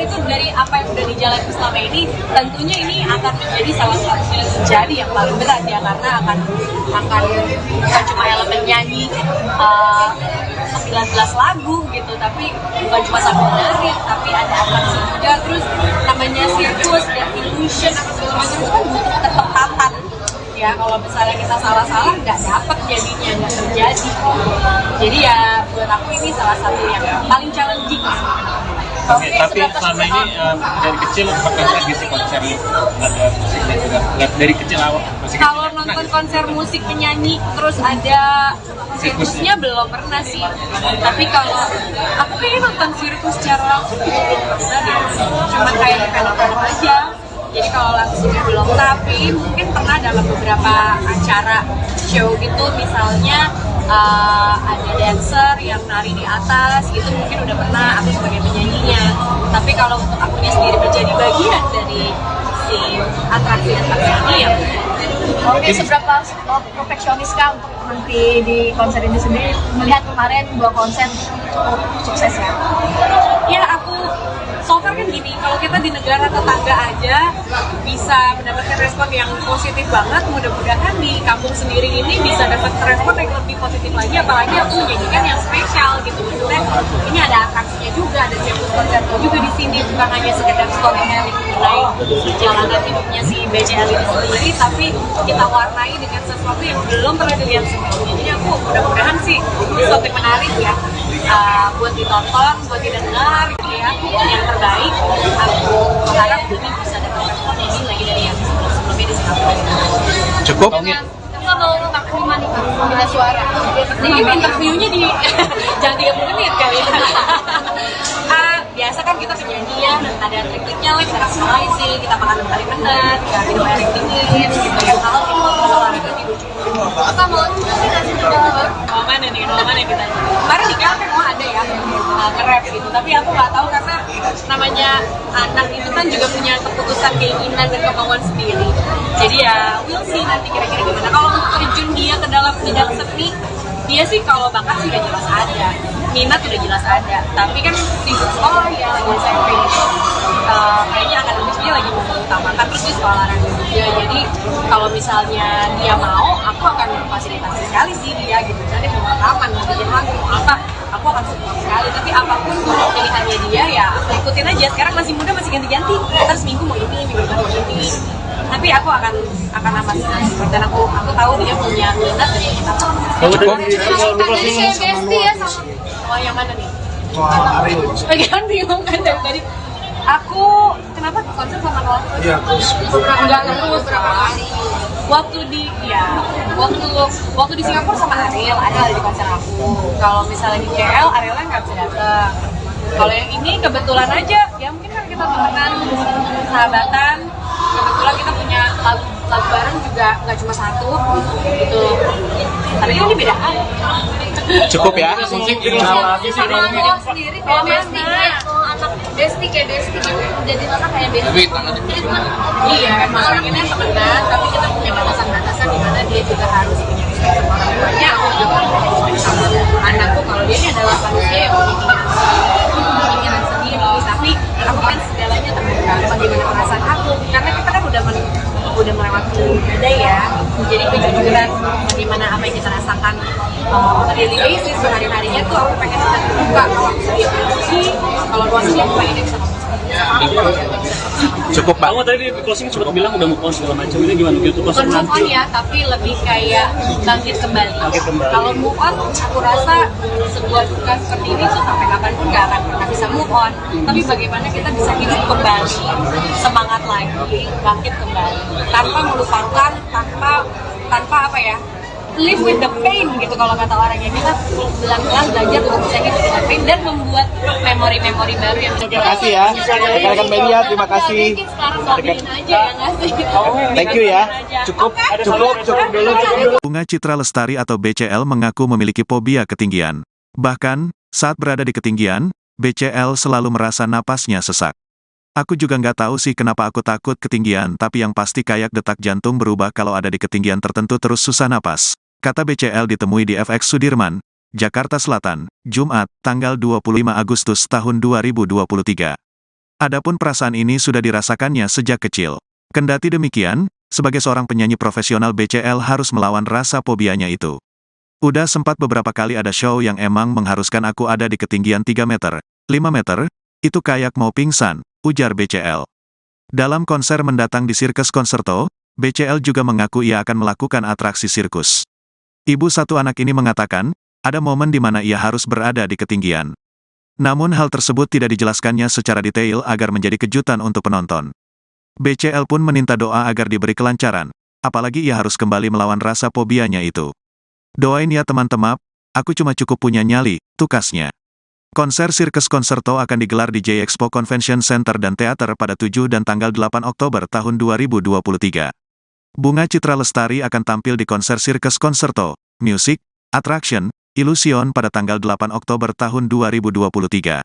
itu dari apa yang udah dijalani selama ini, tentunya ini akan menjadi salah satu menjadi yang paling berat ya, karena akan bukan cuma elemen nyanyi 19 lagu gitu, tapi bukan cuma sambil nari, tapi ada atraksi juga, terus namanya sirkus dan illusion atau segala macam itu kan butuh ketepatan ya. Kalau misalnya kita salah-salah nggak dapet jadinya, nggak terjadi. Jadi ya buat aku ini salah satu yang paling challenging. Oke, tapi selama ini dari kecil pernah nggak ngisi konser lu? Ada musiknya juga? Nggak, dari kecil awal masih kecil? Kalau nonton konser musik penyanyi terus ada sirkusnya belum pernah sih. Tapi kalau aku pengen nonton sirkus secara langsung belum pernah deh. Cuma kayak di film-film aja. Jadi kalau langsungnya belum, tapi mungkin pernah dalam beberapa acara show gitu, misalnya ada dancer yang nari di atas gitu, mungkin udah pernah aku sebagai penyanyinya. Tapi kalau untuk akunya sendiri menjadi bagian dari si atraksi ini ya. Oke, seberapa perfeksionis kah untuk nanti di konser ini sendiri? Melihat kemarin 2 konser cukup sukses ya. Ya aku so far kan gini, kalau kita di negara tetangga aja bisa mendapatkan respon yang positif banget, mudah-mudahan di kampung sendiri ini bisa dapat respon yang lebih positif lagi, apalagi aku menyanyikan yang spesial gitu. Maksudnya ini ada atraksinya juga, ada sirkus konser juga di sini, bukan hanya sekedar storytelling mengenai perjalanan hidupnya si BCL ini sendiri, tapi kita warnai dengan sesuatu yang belum pernah dilihat sebelumnya. Jadi aku mudah-mudahan sih ini sesuatu yang menarik ya, buat ditonton, buat didengar gitu ya, yang terbaik. Aku harap ini bisa dapat respon yang lebih lagi dari yang sebelumnya di Singapura. Cukup? Nggak mau makan di mana? Pembina suara. Mungkin interviewnya di jangan 30 menit kali ya. Biasa kan kita penyanyian, ada trik-triknya lah, kita kasih noisy, kita makan kali benar, kita minum air dingin, gitu ya. Kalau itu olahraga tidur cukup. Apa mau juga sih nasi juga? Mau mana nih, kita? Kemarin di kafe mau ada ya, nge-rap gitu. Tapi aku nggak tahu karena namanya anak itu kan juga punya keputusan keinginan dan kemauan sendiri. Jadi ya, we'll see nanti kira-kira gimana. Kalau terjun dia ke dalam bidang seni, dia sih kalau bakat sih udah jelas ada, minat udah jelas ada. Tapi kan di sekolah ya lagi SMP itu kayaknya akademis dia lagi mengutamakan, terus dia sekolah olahraga juga. Jadi kalau misalnya dia mau, aku akan fasilitasi sekali sih dia gitu. Misalnya mau rekaman, mau bikin lagu, mau apa, aku akan support sekali. Tapi apapun pilihannya dia ya aku ikutin aja. Sekarang masih muda, masih ganti-ganti. Terus minggu mau ini, minggu depan mau ini. Tapi aku akan amati dan aku tahu dia punya minat dan kita tahu. Tadi saya besti ya sama. Oh yang mana nih? Bagian bingung kan dari tadi. Aku kenapa konser sama Noah terus? Iya. Enggak terus berapa kali. Waktu di Singapura sama Ariel ada di konser aku. Kalau misalnya di KL, Arielnya nggak bisa datang. Kalau yang ini kebetulan aja, ya mungkin kan kita temenan, sahabatan. Kebetulan kita punya lagu bareng juga nggak cuma satu gitu. Tapi ini beda hal. Cukup ya. Sama Noah sendiri kayak besti kayak anak besti kayak besti gitu. Jadi anak kayak besti. Iya, emang pengennya temenan, tapi kita punya batasan-batasan di mana dia juga harus punya respect sama orang tuanya, aku juga harus punya respect sama anakku kalau dia ini adalah manusia yang punya keinginan sendiri. Tapi aku kan segalanya terbuka bagaimana perasaan aku, karena kita kan udah melewati beda ya, jadi kejujuran bagaimana apa yang kita rasakan daily basis sehari-harinya tuh aku pengen kita terbuka. Kalau aku sedih kalau luas sedih aku pengen bisa ngomong Cukup, Pak. Kamu tadi di closing sempat bilang udah move on segala macam, ini gimana gitu? bukan move on ya, tapi lebih kayak bangkit kembali. Kalau move on, aku rasa sebuah duka seperti ini tuh sampai kapanpun gak akan pernah bisa move on. Tapi bagaimana kita bisa hidup kembali, semangat lagi, bangkit kembali, tanpa melupakan, tanpa apa ya, live with the pain gitu kalau kata orangnya. Kita pelan-pelan belajar untuk bisa hidup dengan pain dan membuat memori-memori baru yang bisa Terima kasih ya. Rekan-rekan media, terima kasih. Mungkin sekarang bagiin aja ya nggak sih? Thank you ya. Cukup dulu. Bunga Citra Lestari atau BCL mengaku memiliki fobia ketinggian. Bahkan, saat berada di ketinggian, BCL selalu merasa napasnya sesak. Aku juga nggak tahu sih kenapa aku takut ketinggian, tapi yang pasti kayak detak jantung berubah kalau ada di ketinggian tertentu terus susah napas. Kata BCL ditemui di FX Sudirman, Jakarta Selatan, Jumat, tanggal 25 Agustus tahun 2023. Adapun perasaan ini sudah dirasakannya sejak kecil. Kendati demikian, sebagai seorang penyanyi profesional BCL harus melawan rasa fobianya itu. Udah sempat beberapa kali ada show yang emang mengharuskan aku ada di ketinggian 3 meter, 5 meter, itu kayak mau pingsan, ujar BCL. Dalam konser mendatang di Sirkus Concerto, BCL juga mengaku ia akan melakukan atraksi sirkus. Ibu satu anak ini mengatakan, ada momen di mana ia harus berada di ketinggian. Namun hal tersebut tidak dijelaskannya secara detail agar menjadi kejutan untuk penonton. BCL pun meminta doa agar diberi kelancaran, apalagi ia harus kembali melawan rasa fobianya itu. Doain ya teman-teman, aku cuma cukup punya nyali, tukasnya. Konser Sirkus Concerto akan digelar di J-Expo Convention Center dan Theater pada 7 dan tanggal 8 Oktober tahun 2023. Bunga Citra Lestari akan tampil di konser Sirkus Concerto, Music, Attraction, Illusion pada tanggal 8 Oktober tahun 2023.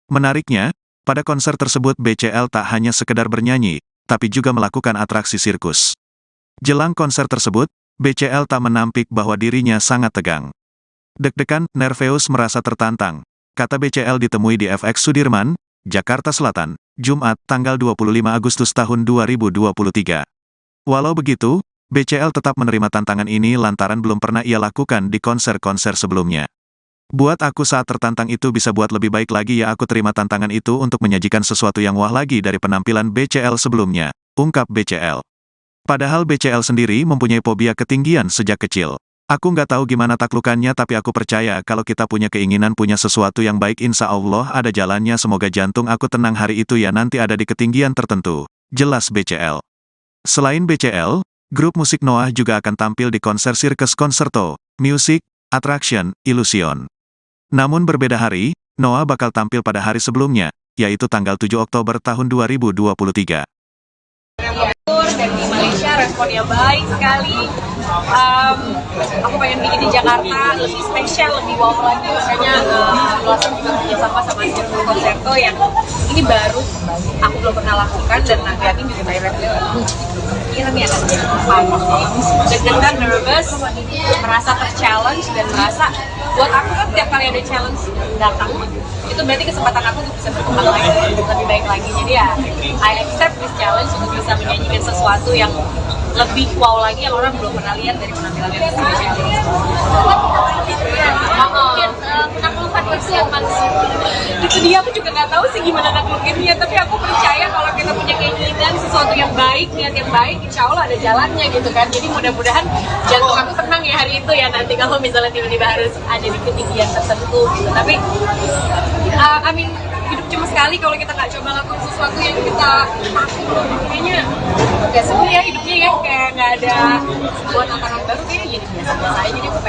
Menariknya, pada konser tersebut BCL tak hanya sekedar bernyanyi, tapi juga melakukan atraksi sirkus. Jelang konser tersebut, BCL tak menampik bahwa dirinya sangat tegang. Deg-degan, nerveus merasa tertantang, kata BCL ditemui di FX Sudirman, Jakarta Selatan, Jumat, tanggal 25 Agustus tahun 2023. Walau begitu, BCL tetap menerima tantangan ini lantaran belum pernah ia lakukan di konser-konser sebelumnya. Buat aku saat tertantang itu bisa buat lebih baik lagi ya, aku terima tantangan itu untuk menyajikan sesuatu yang wah lagi dari penampilan BCL sebelumnya, ungkap BCL. Padahal BCL sendiri mempunyai fobia ketinggian sejak kecil. Aku nggak tahu gimana taklukannya, tapi aku percaya kalau kita punya keinginan punya sesuatu yang baik, insya Allah ada jalannya. Semoga jantung aku tenang hari itu ya, nanti ada di ketinggian tertentu, jelas BCL. Selain BCL, grup musik Noah juga akan tampil di konser Sirkus Concerto, Music, Attraction, Illusion. Namun berbeda hari, Noah bakal tampil pada hari sebelumnya, yaitu tanggal 7 Oktober tahun 2023. Dan di Malaysia responnya baik sekali. Aku pengen bikin di Jakarta lebih spesial, lebih wow lagi. Makanya Blossom juga kerjasama sama Circle Concerto yang ini baru aku belum pernah lakukan, dan nanti juga directly kira nih akan jadi apa. Deg-degan, nervous, merasa ter-challenge, dan merasa buat aku kan tiap kali ada challenge datang itu berarti kesempatan aku untuk bisa berkembang lagi, lebih baik lagi. Jadi ya I accept this challenge untuk bisa menyajikan sesuatu yang lebih wow lagi yang orang belum pernah lihat dari penampilan yang spesial. Menaklukkan kesian manusia. Itu dia, aku juga nggak tahu sih gimana naklukirnya, tapi aku percaya kalau kita punya keinginan sesuatu yang baik, niat yang baik, insya Allah ada jalannya gitu kan. Jadi mudah-mudahan jantung aku tenang ya hari itu ya, nanti kalau misalnya tiba-tiba harus ada di ketinggian tertentu gitu. Tapi hidup cuma sekali, kalau kita nggak coba lakukan sesuatu yang kita kayaknya nggak seru ya hidupnya ya, kayak nggak ada buat tantangan baru, kayaknya jadi biasa-biasa aja. Jadi aku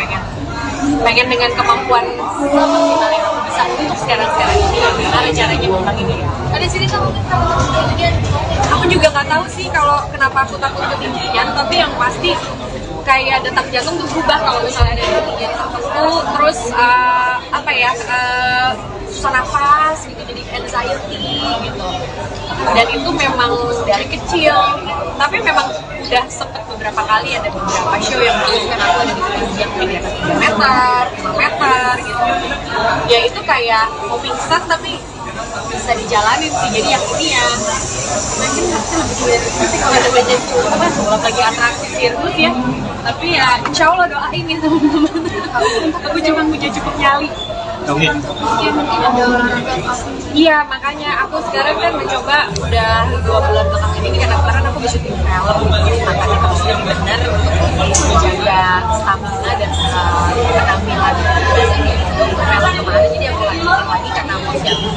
pengen dengan kemampuan maksimal yang aku bisa untuk sekarang ini, gimana caranya membangun ini ya. Ada sini kamu ketinggian. Aku juga nggak tahu sih kalau kenapa aku takut ketinggian, tapi yang pasti kayak detak jantung tuh berubah kalau misalnya ada ketinggian tertentu, terus susah nafas gitu, jadi anxiety gitu. Dan itu memang dari kecil, tapi memang udah sempet beberapa kali ada beberapa show yang menyebutkan aku ada di ketinggian mungkin di atas 3 meter, 5 meter gitu. Ya itu kayak mau pingsan tapi bisa dijalanin sih. Jadi yang ini ya mungkin lebih dari itu sih kalau ada banyak kalau lagi atraksi sirkus ya. Tapi ya insya Allah doain ya teman-teman. Aku cuma punya cukup nyali. Iya, makanya aku sekarang kan mencoba udah 2 bulan belakangan ini, karena kemarin aku bisa syuting film, makanya harus lebih benar untuk menjaga stamina dan penampilan film kemarin. Jadi aku lagi karena mau siapin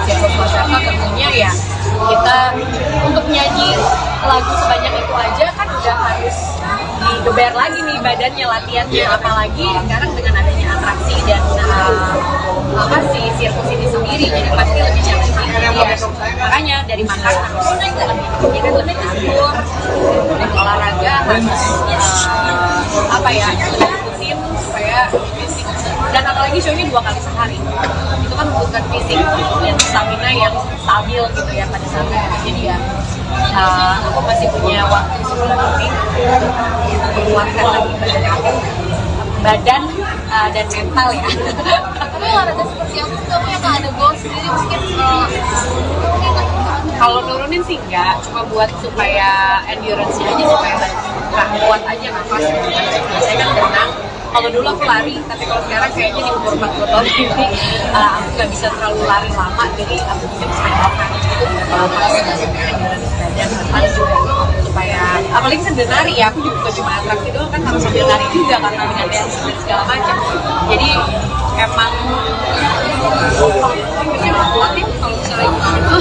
Circle Concerto, tentunya ya kita untuk nyanyi lagu sebanyak itu aja kan udah harus digeber lagi nih badannya, latihannya, apalagi sekarang dengan adanya atraksi dan sirkus ini sendiri, jadi pasti lebih challenging ya. Makanya dari makan harus lebih atur, dari olahraga harus lebih rutin supaya fisik, dan apalagi show ini 2 kali sehari itu kan membutuhkan fisik dan stamina yang stabil gitu ya pada saat itu. Jadi ya aku masih punya waktu sebulan lebih untuk menguatkan lagi badan dan mental ya. Tapi olahraga seperti aku kamu yang nggak ada goal sendiri mungkin kalau nurunin sih enggak, cuma buat supaya endurance-nya aja, supaya kuat aja nafas. Biasanya kan berenang, kalau dulu aku lari, tapi kalau sekarang kayaknya di umur 40 tahun ini aku nggak bisa terlalu lari lama, jadi aku mungkin sebenarnya itu endurance badan mental juga, supaya apalagi sambil nari ya, aku juga bukan cuma atraksi doang kan, harus sambil nari juga karena dengan dance dan segala macam. Jadi emang kuat ya kalau misalnya gitu.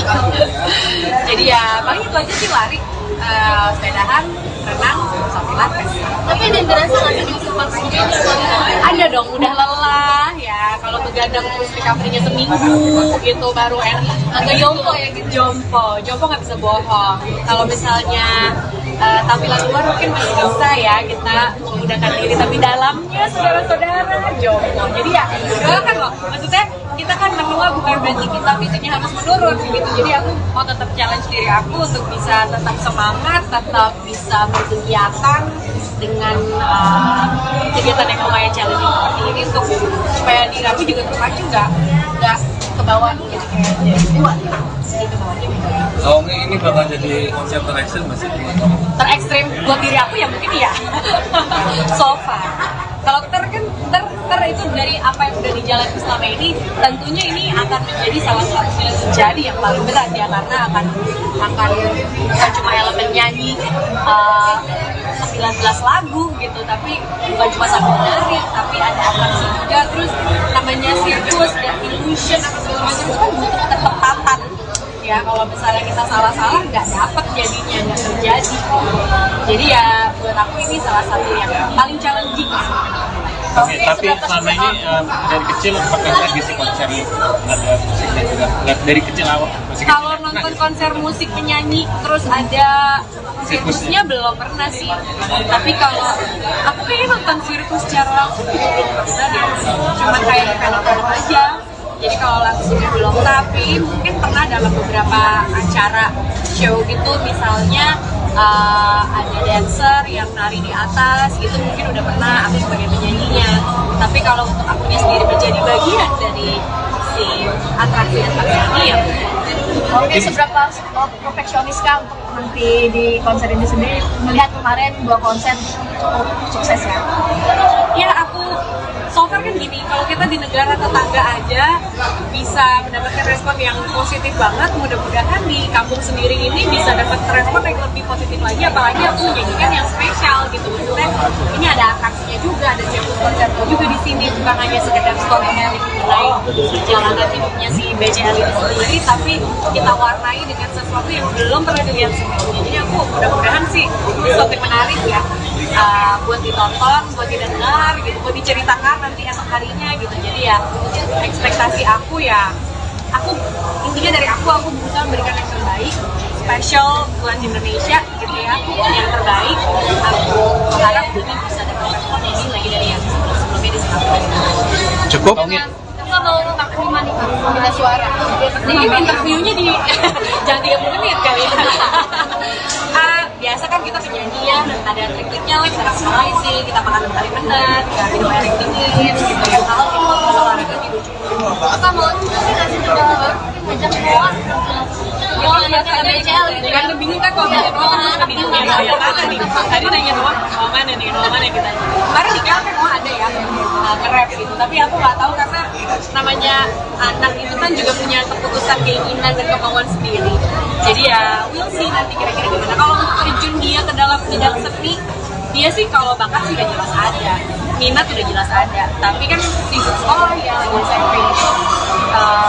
Jadi ya paling itu aja sih, lari, sepedahan, renang, sambil lates. tapi ada yang berasa nggak sih di usupan sendiri? Ada dong, udah lelah ya. Kalau begadang terus recovery-nya seminggu gitu baru enak. Agak jompo ya gitu. Jompo nggak bisa bohong. Kalau misalnya tampilan luar mungkin masih bisa ya kita memudahkan diri, tapi dalamnya saudara-saudara jompo. Jadi ya doakan loh. Maksudnya kita kan menua bukan berarti kita fisiknya harus menurun gitu. Jadi aku mau tetap challenge diri aku untuk bisa tetap semangat, tetap bisa berkegiatan dengan kegiatan yang lumayan challenging seperti ini, untuk supaya diri aku juga terpacu, nggak ke bawah gitu, kayak jadi kuat ya. Jadi ke bawahnya gitu. Oh, ini bakal jadi konser ter-action masih? Terekstrim buat diri aku ya mungkin ya. So far. Kalau ter itu dari apa yang udah dijalani selama ini, tentunya ini akan menjadi salah satu menjadi yang paling berat ya, karena akan bukan cuma elemen nyanyi 19 lagu gitu, tapi bukan cuma sambil nari, tapi ada atraksi juga. Terus namanya sirkus dan illusion apa segala macam itu kan butuh ketepatan ya. Kalau misalnya kita salah-salah nggak dapet jadinya, nggak terjadi. Jadi ya buat aku ini salah satu yang paling challenging. Tapi selama ini dari kecil pernah nggak ngisi konser lu? Ada musiknya juga. Nggak dari kecil awal. Kalau nonton konser musik penyanyi terus ada sirkusnya belum pernah sih. Tapi kalau aku kayaknya nonton sirkus secara langsung juga belum pernah deh. Cuma kayak di film-film aja. Jadi kalau langsungnya belum, tapi mungkin pernah dalam beberapa acara show gitu, misalnya ada dancer yang nari di atas gitu, mungkin udah pernah aku sebagai penyanyinya. Tapi kalau untuk akunya sendiri menjadi bagian dari si atraksi ini ya. Oke, seberapa perfeksionis kah untuk nanti di konser ini sendiri? Melihat kemarin 2 konser cukup sukses ya. Ya aku so far kan gini, kalau kita di negara tetangga aja bisa mendapatkan respon yang positif banget, mudah-mudahan di kampung sendiri ini bisa dapat respon yang lebih positif lagi, apalagi aku menyanyikan yang spesial gitu. Maksudnya ini ada atraksinya juga, ada sirkus konser juga di sini, bukan hanya sekedar storytelling mengenai perjalanan hidupnya si BCL itu sendiri, tapi kita warnai dengan sesuatu yang belum pernah dilihat sebelumnya. Jadi aku mudah-mudahan sih ini sesuatu yang menarik ya, buat ditonton, buat didengar gitu, buat diceritakan nanti esok harinya gitu. Jadi ya ekspektasi aku ya, aku intinya dari aku berusaha memberikan yang terbaik, spesial buat Indonesia gitu ya, yang terbaik. Aku berharap ini bisa dapat respon lebih lagi dari yang sebelumnya di Singapura. Cukup. Kita mau pakai lima nih, minta suara. Jadi interviewnya di jangan 30 menit kali ya. Biasa kan kita penyanyi ya, ada trik-triknya lah, kita customising, kita makan kali benar, kita minum air yang dingin, gitu ya. Hal itu terus olahraga di lucu. Kita mau sih ngasih coba ngajak keluar. Oh iya, kan BCL gitu kan, bingung kan kalau nanya doang kan suka bingung ya, yang mana nih? Tadi nanya doang, mau mana nih, mau mana kita. Kemarin di KL kan ada ya, nge-rap gitu, tapi aku nggak tahu karena namanya anak itu kan juga punya keputusan keinginan dan kemauan sendiri. Jadi ya, we'll see nanti kira-kira gimana. Kalau untuk terjun dia ke dalam bidang seni, dia sih kalau bakat sih udah jelas ada, minat udah jelas ada. Tapi kan sibuk sekolah ya, lagi SMP itu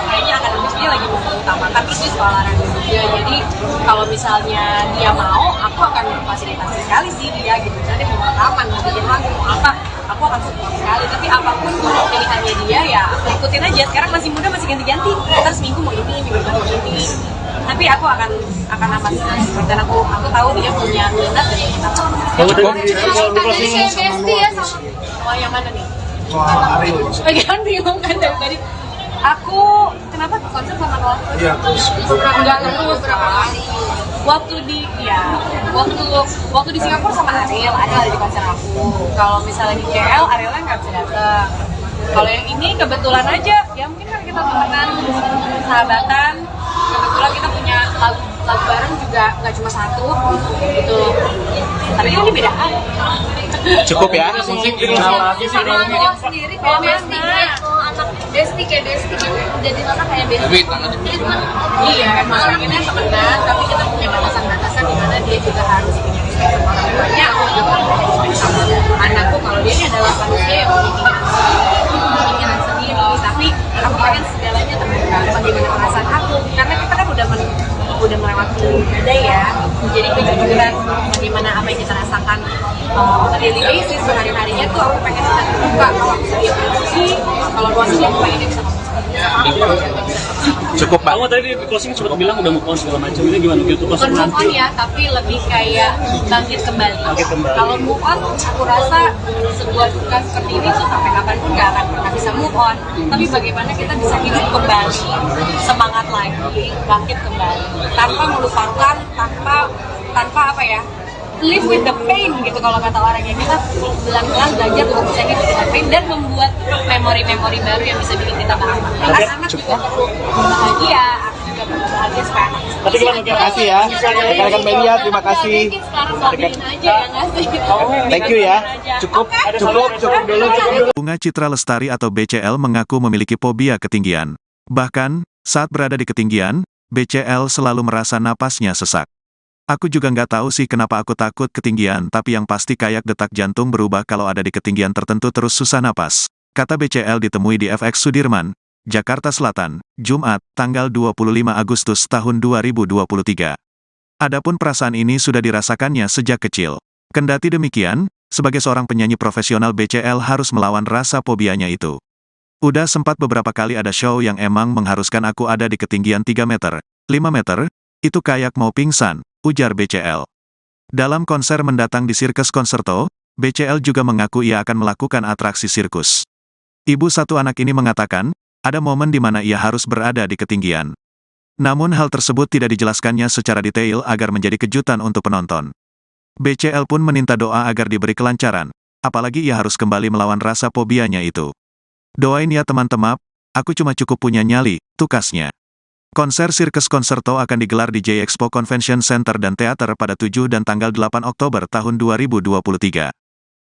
kayaknya akademis dia lagi mengutamakan, terus dia sekolah olahraga juga. Jadi kalau misalnya dia mau, aku akan fasilitasi sekali sih dia gitu. Jadi mau rekaman, mau bikin lagu, mau apa, aku akan support sekali. Tapi apapun pilihannya dia ya aku ikutin aja. Sekarang masih muda, masih ganti-ganti, terus minggu mau ini, minggu depan mau ini. Tapi aku akan amat support, dan aku tahu dia punya minat dan minat. Jadi kayak bestie ya sama. Oh yang mana nih? Kan bingung kan dari tadi. Aku kenapa konser sama Noah? Iya, enggak terus berapa kali. Waktu di Singapura sama Ariel ada di konser aku. Kalau misalnya di KL, Arielnya nggak bisa datang. Kalau yang ini kebetulan aja, ya mungkin kan kita temenan, sahabatan. Kebetulan kita punya lagu bareng juga nggak cuma satu gitu. Tapi ini beda hal. Cukup ya. Sama Noah sendiri kayak bestie, kayak anak bestie kayak bestie gitu. Jadi anak kayak bestie. Iya, emang pengennya temenan, tapi kita punya batasan-batasan di mana dia juga harus punya respect sama orang tuanya. Aku juga punya respect sama anakku kalau dia ini adalah manusia yang punya keinginan sendiri. Tapi aku pengen segalanya terbuka bagaimana perasaan aku, karena kita kan udah melewati badai ya. Jadi kejujuran bagaimana apa yang kita rasakan daily basis sehari-harinya tuh aku pengen kita terbuka. Kalau aku sedih aku sedih, kalau aku sedih aku pengen dia bisa ngomong Cukup, Pak. Kamu tadi di closing sempat bilang udah move on segala macam, ini gimana gitu bukan move on ya, tapi lebih kayak bangkit kembali. Kalau move on, aku rasa sebuah duka seperti ini tuh sampai kapanpun nggak akan pernah bisa move on. Tapi bagaimana kita bisa hidup kembali, semangat lagi, bangkit kembali, tanpa melupakan, tanpa apa ya, live with the pain gitu kalau kata orangnya. Kita pelan-pelan belajar untuk bisa hidup with the pain dan membuat memori-memori baru yang bisa bikin kita bahagia. Anak juga perlu bahagia, aku juga perlu bahagia supaya anak bisa. Tapi gimana? Terima kasih ya. Rekan-rekan media, terima kasih. Mungkin sekarang sabihin aja ya nggak sih? Thank you ya. Cukup dulu. Bunga Citra Lestari atau BCL mengaku memiliki fobia ketinggian. Bahkan, saat berada di ketinggian, BCL selalu merasa napasnya sesak. Aku juga nggak tahu sih kenapa aku takut ketinggian, tapi yang pasti kayak detak jantung berubah kalau ada di ketinggian tertentu terus susah napas. Kata BCL ditemui di FX Sudirman, Jakarta Selatan, Jumat, tanggal 25 Agustus tahun 2023. Adapun perasaan ini sudah dirasakannya sejak kecil. Kendati demikian, sebagai seorang penyanyi profesional BCL harus melawan rasa fobianya itu. Udah sempat beberapa kali ada show yang emang mengharuskan aku ada di ketinggian 3 meter, 5 meter, itu kayak mau pingsan, ujar BCL. Dalam konser mendatang di Sirkus Concerto, BCL juga mengaku ia akan melakukan atraksi sirkus. Ibu satu anak ini mengatakan, ada momen di mana ia harus berada di ketinggian. Namun hal tersebut tidak dijelaskannya secara detail agar menjadi kejutan untuk penonton. BCL pun meminta doa agar diberi kelancaran, apalagi ia harus kembali melawan rasa fobianya itu. Doain ya teman-teman, aku cuma cukup punya nyali, tukasnya. Konser Sirkus Concerto akan digelar di J-Expo Convention Center dan Theater pada 7 dan tanggal 8 Oktober tahun 2023.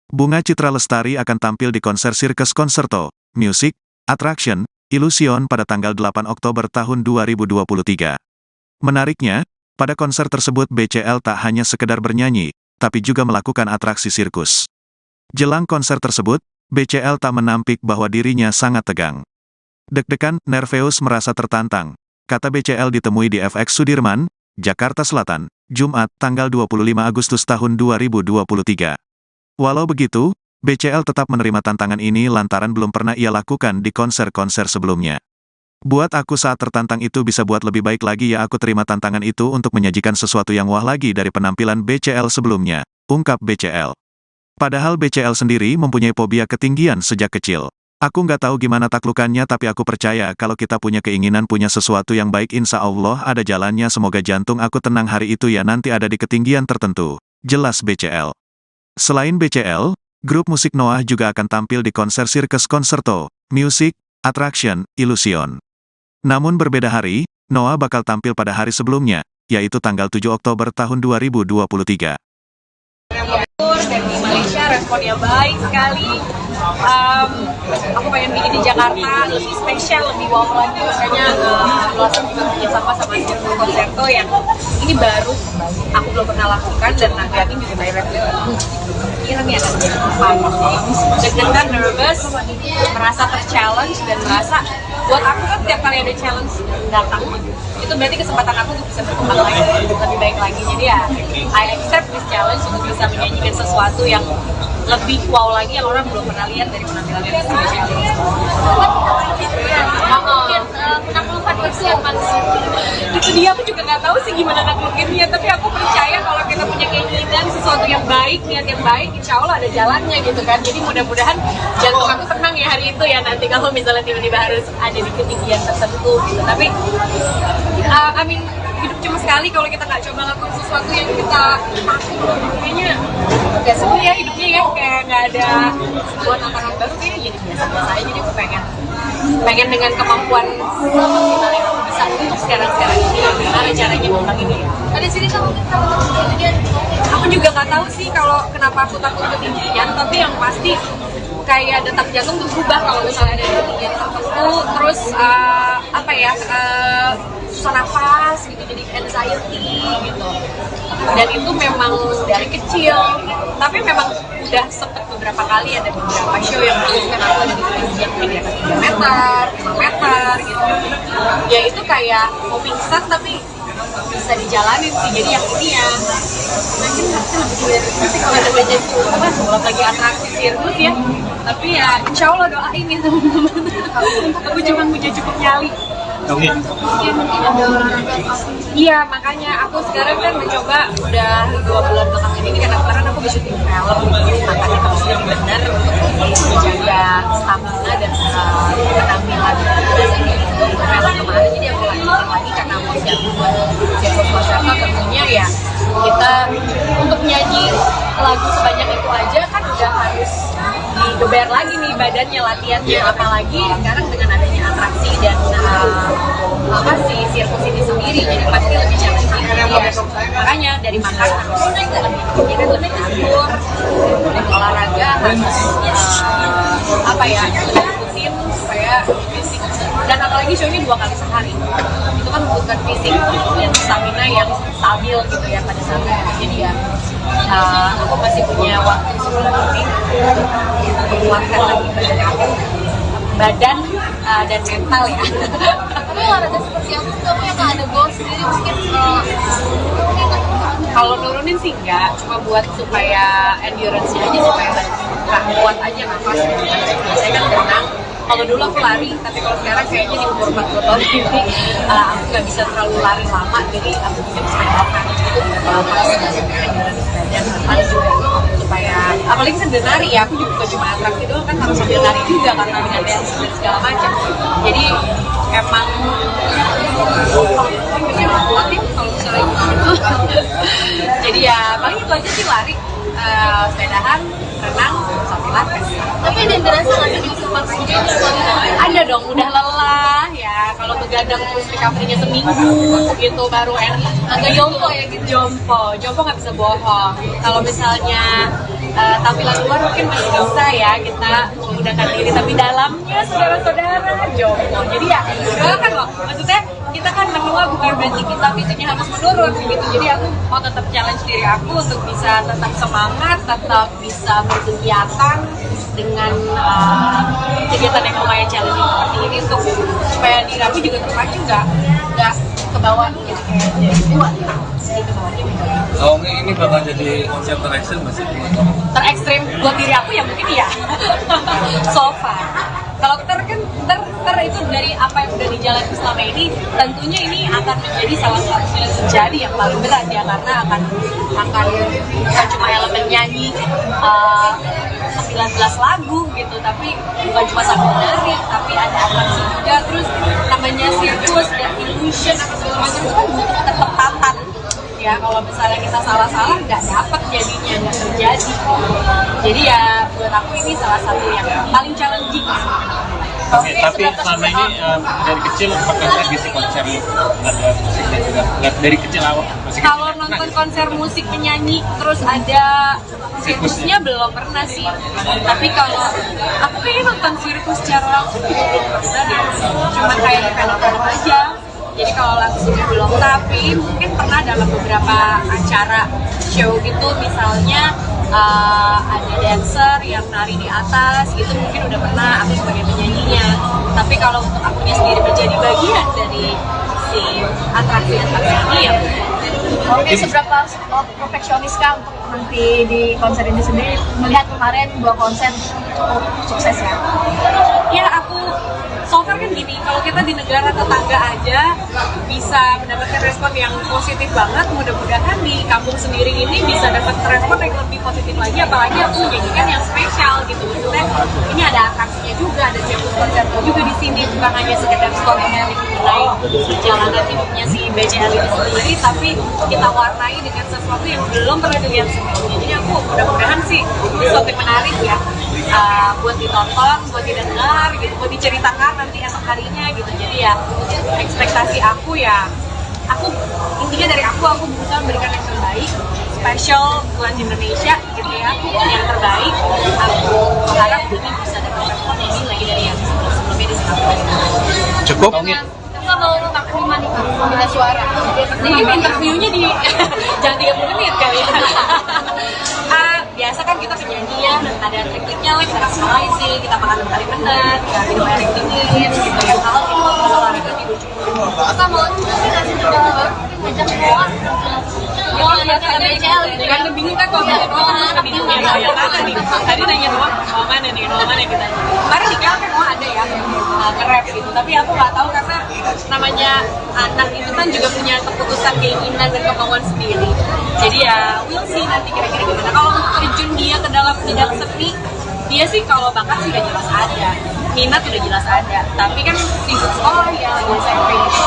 Bunga Citra Lestari akan tampil di konser Sirkus Concerto, Music, Attraction, Illusion pada tanggal 8 Oktober tahun 2023. Menariknya, pada konser tersebut BCL tak hanya sekedar bernyanyi, tapi juga melakukan atraksi sirkus. Jelang konser tersebut, BCL tak menampik bahwa dirinya sangat tegang. Deg-degan, nerveus merasa tertantang, kata BCL ditemui di FX Sudirman, Jakarta Selatan, Jumat, tanggal 25 Agustus tahun 2023. Walau begitu, BCL tetap menerima tantangan ini lantaran belum pernah ia lakukan di konser-konser sebelumnya. Buat aku saat tertantang itu bisa buat lebih baik lagi ya aku terima tantangan itu untuk menyajikan sesuatu yang wah lagi dari penampilan BCL sebelumnya, ungkap BCL. Padahal BCL sendiri mempunyai fobia ketinggian sejak kecil. Aku nggak tahu gimana taklukannya tapi aku percaya kalau kita punya keinginan punya sesuatu yang baik insya Allah ada jalannya semoga jantung aku tenang hari itu ya nanti ada di ketinggian tertentu, jelas BCL. Selain BCL, grup musik Noah juga akan tampil di konser Sirkus Concerto, Music, Attraction, Illusion. Namun berbeda hari, Noah bakal tampil pada hari sebelumnya, yaitu tanggal 7 Oktober tahun 2023. Dan di Malaysia responnya baik sekali. Aku pengen bikin di Jakarta lebih spesial, lebih wow lagi. Makanya langsung juga bikin sama Sirkus Concerto yang ini baru aku belum pernah lakukan dan nanti juga directly kira-kira deg-degan, nervous, merasa ter-challenge dan merasa buat aku kan tiap kali ada challenge datang itu berarti kesempatan aku untuk bisa berkembang lagi, lebih baik lagi. Jadi ya I accept this challenge untuk bisa menyajikan sesuatu yang lebih wow lagi yang orang belum pernah lihat dari penampilan dari BCL. Itu dia, aku juga nggak tahu sih gimana naklukirnya, tapi aku percaya kalau kita punya keinginan sesuatu yang baik, niat yang baik, insya Allah ada jalannya gitu kan. Jadi mudah-mudahan jantung aku tenang ya hari itu ya nanti kalau misalnya tiba-tiba harus ada di ketinggian tertentu gitu. Tapi hidup cuma sekali, kalau kita nggak coba lakukan sesuatu yang kita takut, kayaknya nggak seru ya hidupnya ya, kayak nggak ada sebuah tantangan baru kayaknya jadi biasa-biasa aja. Jadi aku pengen dengan kemampuan maksimal yang aku bisa untuk sekarang ini, gimana caranya ngembangin ini. Ada sini kamu ketinggian? Aku juga nggak tahu sih kalau kenapa aku takut ketinggian, tapi yang pasti kayak detak jantung tuh berubah kalau misalnya ada di ketinggian tertentu, terus susah nafas gitu, jadi anxiety gitu. Dan itu memang dari kecil, tapi memang udah sempet beberapa kali ada beberapa show yang mengharuskan aku ada di ketinggian mungkin di atas 3 meter, 5 meter gitu. Ya itu kayak mau pingsan tapi bisa dijalanin sih. Jadi yang ini ya mungkin lebih dari itu sih kalau ada banyak kalau lagi atraksi sirkus ya. Tapi ya insya Allah doain ya teman-teman. Aku cuma punya cukup nyali. Iya, makanya aku sekarang kan mencoba udah 2 bulan belakangan ini karena kemarin aku bisa syuting film, makanya harus lebih benar untuk menjaga stamina dan penampilan film kemarin. Jadi aku lagi karena mau siapin Sirkus Concerto tentunya ya kita untuk nyanyi lagu sebanyak itu aja kan udah harus digeber lagi nih badannya, latihannya, apalagi sekarang dengan adanya atraksi dan sirkus ini sendiri jadi pasti lebih challenging ya. Makanya dari makan harus lebih atur, dari olahraga harus lebih rutin supaya fisik, dan apalagi show ini 2 kali sehari itu kan membutuhkan fisik dan stamina yang stabil gitu ya pada saat itu. Jadi ya aku masih punya waktu sebelum ini menguatkan lagi badan dan mental ya. Tapi olahraga seperti apa? Kamu yang nggak ada goal sendiri mungkin Kalau nurunin sih enggak, cuma buat supaya endurance-nya aja, supaya nggak kuat aja nafas. Biasanya kan berenang, kalau dulu aku lari, tapi kalau sekarang kayaknya di umur 40 tahun ini aku nggak bisa terlalu lari lama, jadi aku mungkin sebenarnya cukup pas endurance dan nafas juga, supaya apalagi sambil nari ya, aku juga bukan cuma atraksi doang kan, harus sambil nari juga karena dengan dance dan segala macam. Jadi emang kuat ya kalau misalnya gitu. Jadi ya paling itu aja sih, lari, sepedahan, renang, sama lates. Tapi ada yang berasa nggak sih di sempat sendiri? Ada dong, udah lelah ya. Kalau begadang terus recovery-nya seminggu gitu baru enak. Agak jompo ya gitu. Jompo nggak bisa bohong. Kalau misalnya tampilan luar mungkin masih bisa ya kita memudahkan diri, tapi dalamnya saudara-saudara jompo. Jadi ya kan loh, maksudnya kita kan menua bukan berarti kita fisiknya harus menurun gitu. Jadi aku mau tetap challenge diri aku untuk bisa tetap semangat, tetap bisa berkegiatan dengan kegiatan yang lumayan challenging seperti ini, untuk supaya diri aku juga terpacu, nggak ke bawah gitu, kayak jadi kuat ya. Jadi ke bawahnya beda. Oh, ini bakal jadi konser terekstrim masih? Terekstrim buat diri aku ya mungkin ya. So far. Kalau ter itu dari apa yang udah dijalani selama ini, tentunya ini akan menjadi salah satu menjadi yang paling berat ya, karena akan bukan cuma elemen nyanyi 19 lagu gitu, tapi bukan cuma sambil nari, tapi ada atraksi juga, terus namanya sirkus dan illusion apa segala macam itu kan butuh ketepatan ya. Kalau misalnya kita salah-salah nggak dapet jadinya, nggak terjadi. Jadi ya buat aku ini salah satu yang paling challenging. Oke, tapi selama ini dari kecil pernah nggak sih konser lu ada musiknya juga? Nggak dari kecil awal musik. Kalau nonton konser musik penyanyi terus ada sirkusnya belum pernah sih. Tapi kalau aku kayaknya nonton sirkus secara langsung juga belum pernah deh. Cuma kayak di film-film aja. Jadi kalau langsung belum, tapi mungkin pernah dalam beberapa acara show gitu, misalnya ada dancer yang nari di atas gitu, mungkin udah pernah aku sebagai penyanyinya. Tapi kalau untuk akunya sendiri menjadi bagian dari si atraksi ini ya. Oke, seberapa perfeksionis kah untuk nanti di konser ini sendiri? Melihat kemarin 2 konser cukup sukses ya. Ya aku so far kan gini, kalau kita di negara tetangga aja bisa mendapatkan respon yang positif banget, mudah-mudahan di kampung sendiri ini bisa dapat respon yang lebih positif lagi, apalagi aku menyanyikan yang spesial gitu. Maksudnya ini ada atraksinya juga, ada sirkus konser juga di sini, bukan hanya sekedar storytelling mengenai perjalanan hidupnya si BCL itu sendiri, tapi kita warnai dengan sesuatu yang belum pernah dilihat sebelumnya. Jadi aku mudah-mudahan sih ini sesuatu yang menarik ya, buat ditonton, buat didengar gitu, buat diceritakan nanti esok harinya gitu. Jadi ya ekspektasi aku ya, aku intinya dari aku berusaha memberikan yang terbaik, spesial buat Indonesia gitu ya, yang terbaik. Aku berharap ini bisa dapat respon lebih lagi dari yang sebelumnya di Singapura. Cukup? Kita mau terima nih Kak, pemilihan suara. Jadi interviewnya di jangan 30 menit kali ya. Biasa kan kita penyanyi ya, ada trik-triknya lah, kita customizing, kita makan kali benar, kita minum air dingin gitu ya. Hal itu terus olahraga tidur cukup. Kita mau juga sih ngasih coba baru ngajak Noah. Noah lihat ada BCL gitu Kan bingung kan kalau nanya Noah kan suka bingung ya, yang mana nih? Tadi nanya Noah mana nih, Noah mana kita. Kemarin di KL kan Noah ada ya, nge-rap gitu. Tapi aku nggak tahu karena namanya anak itu kan juga punya keputusan, keinginan dan kemauan sendiri. Jadi ya we'll see nanti kira-kira gimana. Kalau untuk terjun dia ke dalam bidang seni, dia sih kalau bakat sih udah jelas ada, minat udah jelas ada. Tapi kan sibuk sekolah ya, lagi SMP gitu,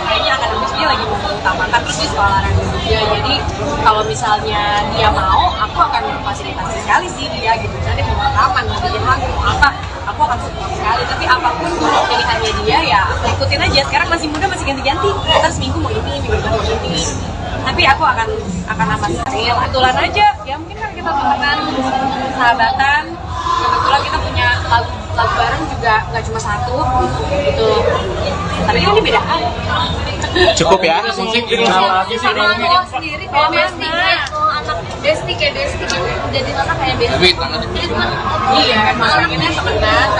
kayaknya akademis dia lagi mengutamakan, terus dia sekolah olahraga juga. Jadi kalau misalnya dia mau, aku akan memfasilitasi sekali sih dia gitu. Misalnya dia mau rekaman, mau bikin lagu, mau apa, aku akan support sekali. Tapi apapun pilihannya dia ya aku ikutin aja. Sekarang masih muda, masih ganti-ganti, ntar seminggu mau ini, minggu depan mau ini. Tapi aku akan amat steril. Kebetulan aja ya, mungkin kan kita temenan, sahabatan, kebetulan kita punya lagu bareng juga, nggak cuma satu gitu. Tapi kan ini beda hal. Cukup ya? Musik ini salah lagi sih Sama kalau ini. Noah sendiri kayak Besti, anak Besti kayak Besti kan jadi anak kayak Besti. Tapi tangannya. Jadi cuma Iya, emang pengennya temenan.